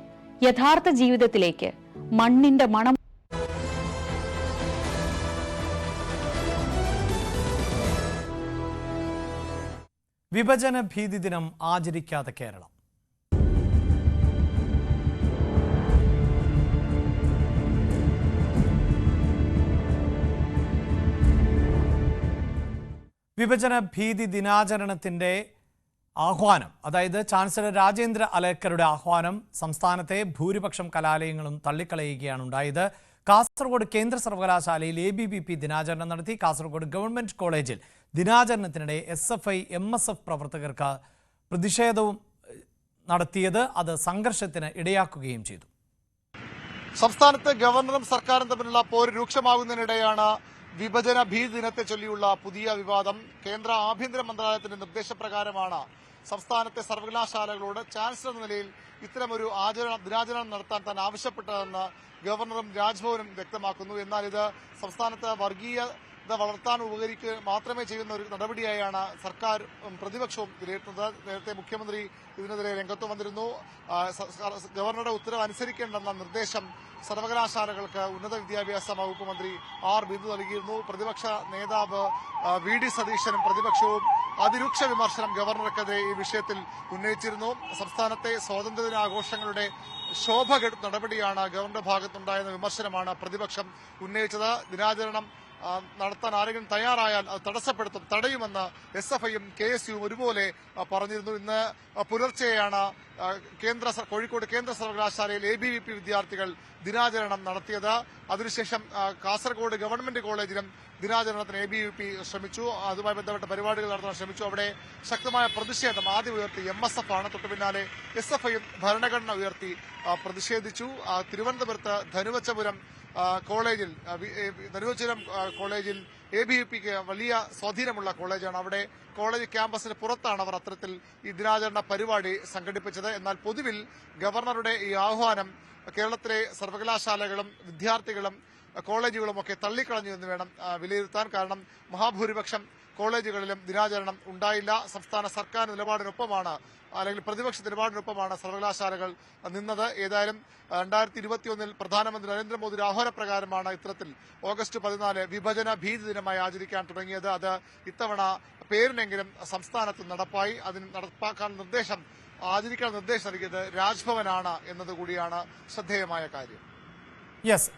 യഥാർത്ഥ ജീവിതത്തിലേക്ക്, മണ്ണിന്റെ മണം. വിഭജന ഭീതി ദിനം ആചരിക്കാതെ കേരളം. വിഭജന ഭീതി ദിനാചരണത്തിൻ്റെ ആഹ്വാനം, അതായത് ചാൻസലർ രാജേന്ദ്ര അലേക്കറുടെ ആഹ്വാനം സംസ്ഥാനത്തെ ഭൂരിപക്ഷം കലാലയങ്ങളും തള്ളിക്കളയുകയാണ് ഉണ്ടായത്. കാസർഗോഡ് കേന്ദ്ര സർവകലാശാലയിൽ ABVP ദിനാചരണം നടത്തി. കാസർഗോഡ് ഗവൺമെന്റ് കോളേജിൽ ദിനാചരണത്തിനിടെ SFI MSF പ്രവർത്തകർക്ക് പ്രതിഷേധവും നടത്തിയത് അത് സംഘർഷത്തിന് ഇടയാക്കുകയും ചെയ്തു. സംസ്ഥാനത്ത് ഗവർണറും സർക്കാരും തമ്മിലുള്ള പോര് രൂക്ഷമാകുന്നതിനിടെയാണ് വിഭജന ഭീതി ദിനത്തെ ചൊല്ലിയുള്ള പുതിയ വിവാദം. കേന്ദ്ര ആഭ്യന്തര മന്ത്രാലയത്തിന്റെ നിർദ്ദേശപ്രകാരമാണ് സംസ്ഥാനത്തെ സർവകലാശാലകളോട് ചാൻസലർ എന്ന നിലയിൽ ഇത്തരമൊരു ദിനാചരണം നടത്താൻ താൻ ആവശ്യപ്പെട്ടതെന്ന് ഗവർണറും രാജ്ഭവനും വ്യക്തമാക്കുന്നു. എന്നാൽ ഇത് സംസ്ഥാനത്ത് വർഗീയത വളർത്താൻ മാത്രമേ ചെയ്യുന്ന ഒരു നടപടിയായാണ് സർക്കാർ പ്രതിപക്ഷവും വിലയിരുത്തുന്നത്. നേരത്തെ മുഖ്യമന്ത്രി ഇതിനെതിരെ രംഗത്ത് വന്നിരുന്നു. ഗവർണറുടെ ഉത്തരവ് അനുസരിക്കേണ്ടെന്ന നിർദ്ദേശം സർവകലാശാലകൾക്ക് ഉന്നത വിദ്യാഭ്യാസ വകുപ്പ് മന്ത്രി ആർ ബിന്ദു നൽകിയിരുന്നു. പ്രതിപക്ഷ നേതാവ് VD സതീശനും പ്രതിപക്ഷവും അതിരൂക്ഷ വിമർശനം ഗവർണർക്കെതിരെ ഈ വിഷയത്തിൽ ഉന്നയിച്ചിരുന്നു. സംസ്ഥാനത്തെ സ്വാതന്ത്ര്യദിനാഘോഷങ്ങളുടെ ശോഭ കെടുത്ത നടപടിയാണ് ഗവർണറുടെ ഭാഗത്തുണ്ടായെന്ന വിമർശനമാണ് പ്രതിപക്ഷം ഉന്നയിച്ചത്. ദിനാചരണം നടത്താൻ ആരെങ്കിലും തയ്യാറായാൽ അത് തടയുമെന്ന് SFIയും KSUവും ഒരുപോലെ പറഞ്ഞിരുന്നു. ഇന്ന് പുലർച്ചെയാണ് കോഴിക്കോട് കേന്ദ്ര സർവകലാശാലയിൽ ABVP വിദ്യാർത്ഥികൾ ദിനാചരണം നടത്തിയത്. അതിനുശേഷം കാസർഗോഡ് ഗവൺമെന്റ് കോളേജിലും ദിനാചരണത്തിന് ABVP ശ്രമിച്ചു. അതുമായി ബന്ധപ്പെട്ട പരിപാടികൾ നടത്താൻ ശ്രമിച്ചു. അവിടെ ശക്തമായ പ്രതിഷേധം ആദ്യം ഉയർത്തി MSF ആണ്. തൊട്ടു പിന്നാലെ SFIയും ഭരണഘടന ഉയർത്തി പ്രതിഷേധിച്ചു. തിരുവനന്തപുരത്ത് ധനുവച്ചപുരം കോളേജിൽ ABVPക്ക് വലിയ സ്വാധീനമുള്ള കോളേജാണ്. അവിടെ കോളേജ് ക്യാമ്പസിന് പുറത്താണ് അവർ അത്തരത്തിൽ ഈ ദിനാചരണ പരിപാടി സംഘടിപ്പിച്ചത്. എന്നാൽ പൊതുവിൽ ഗവർണറുടെ ഈ ആഹ്വാനം കേരളത്തിലെ സർവകലാശാലകളും വിദ്യാർത്ഥികളും കോളേജുകളും ഒക്കെ തള്ളിക്കളഞ്ഞു എന്ന് വേണം വിലയിരുത്താൻ. കാരണം മഹാഭൂരിപക്ഷം കോളേജുകളിലും ദിനാചരണം ഉണ്ടായില്ല. സംസ്ഥാന സർക്കാർ നിലപാടിനൊപ്പമാണ് അല്ലെങ്കിൽ പ്രതിപക്ഷ നിലപാടിനൊപ്പമാണ് സർവകലാശാലകൾ നിന്നത്. ഏതായാലും 2021 പ്രധാനമന്ത്രി നരേന്ദ്രമോദിയുടെ ആഹ്വാനപ്രകാരമാണ് ഇത്തരത്തിൽ ഓഗസ്റ്റ് 14 വിഭജന ഭീതി ദിനമായി ആചരിക്കാൻ തുടങ്ങിയത്. അത് ഇത്തവണ പേരിനെങ്കിലും സംസ്ഥാനത്ത് നടപ്പായി. അതിന് നടപ്പാക്കാൻ ആചരിക്കാൻ നിർദ്ദേശം നൽകിയത് രാജ്ഭവനാണ് എന്നതുകൂടിയാണ് ശ്രദ്ധേയമായ കാര്യം. യെസ്,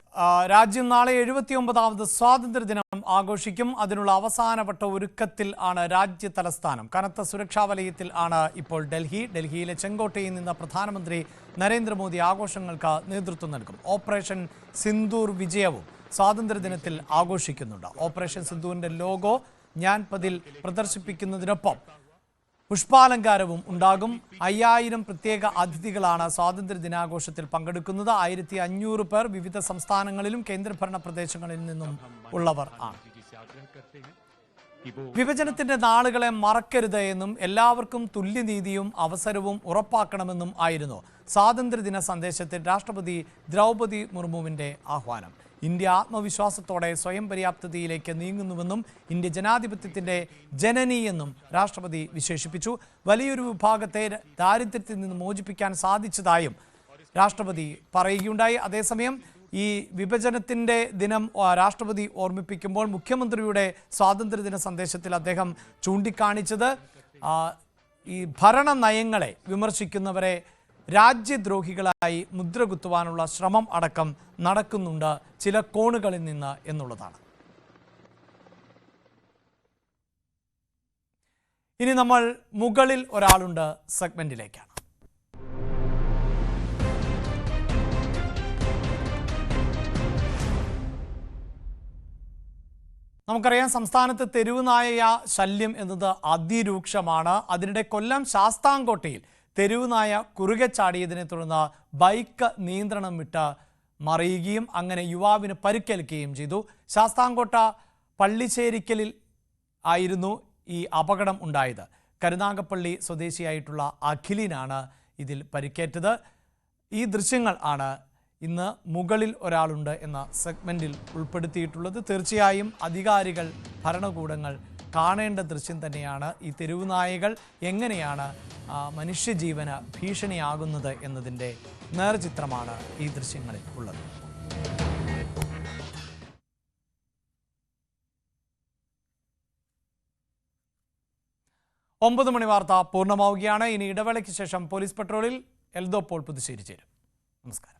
രാജ്യം നാളെ 79ാമത് സ്വാതന്ത്ര്യദിനം ആഘോഷിക്കും. അതിനുള്ള അവസാനവട്ട ഒരുക്കത്തിൽ ആണ് രാജ്യ തലസ്ഥാനം. കനത്ത സുരക്ഷാ വലയത്തിൽ ആണ് ഇപ്പോൾ ഡൽഹിയിലെ ചെങ്കോട്ടയിൽ നിന്ന് പ്രധാനമന്ത്രി നരേന്ദ്രമോദി ആഘോഷങ്ങൾക്ക് നേതൃത്വം നൽകും. ഓപ്പറേഷൻ സിന്ദൂർ വിജയവും സ്വാതന്ത്ര്യദിനത്തിൽ ആഘോഷിക്കുന്നുണ്ട്. ഓപ്പറേഷൻ സിന്ദൂറിന്റെ ലോഗോ ഞാൻപതിൽ പ്രദർശിപ്പിക്കുന്നതിനൊപ്പം പുഷ്പാലങ്കാരവും ഉണ്ടാകും. 5000 പ്രത്യേക അതിഥികളാണ് സ്വാതന്ത്ര്യ ദിനാഘോഷത്തിൽ പങ്കെടുക്കുന്നത്. 1500 പേർ വിവിധ സംസ്ഥാനങ്ങളിലും കേന്ദ്രഭരണ പ്രദേശങ്ങളിൽ നിന്നും ഉള്ളവർ ആണ്. വിഭജനത്തിന്റെ നാളുകളെ മറക്കരുത് എന്നും എല്ലാവർക്കും തുല്യനീതിയും അവസരവും ഉറപ്പാക്കണമെന്നും ആയിരുന്നു സ്വാതന്ത്ര്യദിന സന്ദേശത്തിൽ രാഷ്ട്രപതി ദ്രൗപദി മുർമുവിന്റെ ആഹ്വാനം. ഇന്ത്യ ആത്മവിശ്വാസത്തോടെ സ്വയം പര്യാപ്തതയിലേക്ക് നീങ്ങുന്നുവെന്നും ഇന്ത്യ ജനാധിപത്യത്തിന്റെ ജനനി എന്നും രാഷ്ട്രപതി വിശേഷിപ്പിച്ചു. വലിയൊരു വിഭാഗത്തെ ദാരിദ്ര്യത്തിൽ നിന്ന് മോചിപ്പിക്കാൻ സാധിച്ചതായും രാഷ്ട്രപതി പറയുകയുണ്ടായി. അതേസമയം ഈ വിഭജനത്തിന്റെ ദിനം രാഷ്ട്രപതി ഓർമ്മിപ്പിക്കുമ്പോൾ മുഖ്യമന്ത്രിയുടെ സ്വാതന്ത്ര്യദിന സന്ദേശത്തിൽ അദ്ദേഹം ചൂണ്ടിക്കാണിച്ചത് ഈ ഭരണ നയങ്ങളെ വിമർശിക്കുന്നവരെ രാജ്യദ്രോഹികളായി മുദ്രകുത്തുവാനുള്ള ശ്രമം അടക്കം നടക്കുന്നുണ്ട് ചില കോണുകളിൽ നിന്ന് എന്നുള്ളതാണ്. ഇനി നമ്മൾ മുകളിൽ ഒരാളുണ്ട് സെഗ്മെന്റിലേക്കാണ്. നമുക്കറിയാം, സംസ്ഥാനത്ത് തെരുവുനായ ശല്യം എന്നത് അതിരൂക്ഷമാണ്. അതിനിടെ കൊല്ലം ശാസ്താംകോട്ടയിൽ തെരുവുനായ കുറുകെ ചാടിയതിനെ തുടർന്ന് ബൈക്ക് നിയന്ത്രണം വിട്ട് മറിയുകയും അങ്ങനെ യുവാവിന് പരിക്കേൽക്കുകയും ചെയ്തു. ശാസ്താംകോട്ട പള്ളിശ്ശേരിക്കലിൽ ആയിരുന്നു ഈ അപകടം ഉണ്ടായത്. കരുനാഗപ്പള്ളി സ്വദേശിയായിട്ടുള്ള അഖിലിനാണ് ഇതിൽ പരിക്കേറ്റത്. ഈ ദൃശ്യങ്ങൾ ആണ് ഇന്ന് മുകളിൽ ഒരാളുണ്ട് എന്ന സെഗ്മെന്റിൽ ഉൾപ്പെടുത്തിയിട്ടുള്ളത്. തീർച്ചയായും അധികാരികൾ, ഭരണകൂടങ്ങൾ കാണേണ്ട ദൃശ്യം തന്നെയാണ്. ഈ തെരുവുനായകൾ എങ്ങനെയാണ് മനുഷ്യജീവന് ഭീഷണിയാകുന്നത് എന്നതിൻ്റെ നേർചിത്രമാണ് ഈ ദൃശ്യങ്ങളിൽ ഉള്ളത്. ഒമ്പത് മണി വാർത്ത പൂർണ്ണമാവുകയാണ്. ഇനി ഇടവേളയ്ക്ക് ശേഷം പോലീസ് പെട്രോളിൽ എൽദോ പോൾ പുതുശ്ശേരി ചേരും. നമസ്കാരം.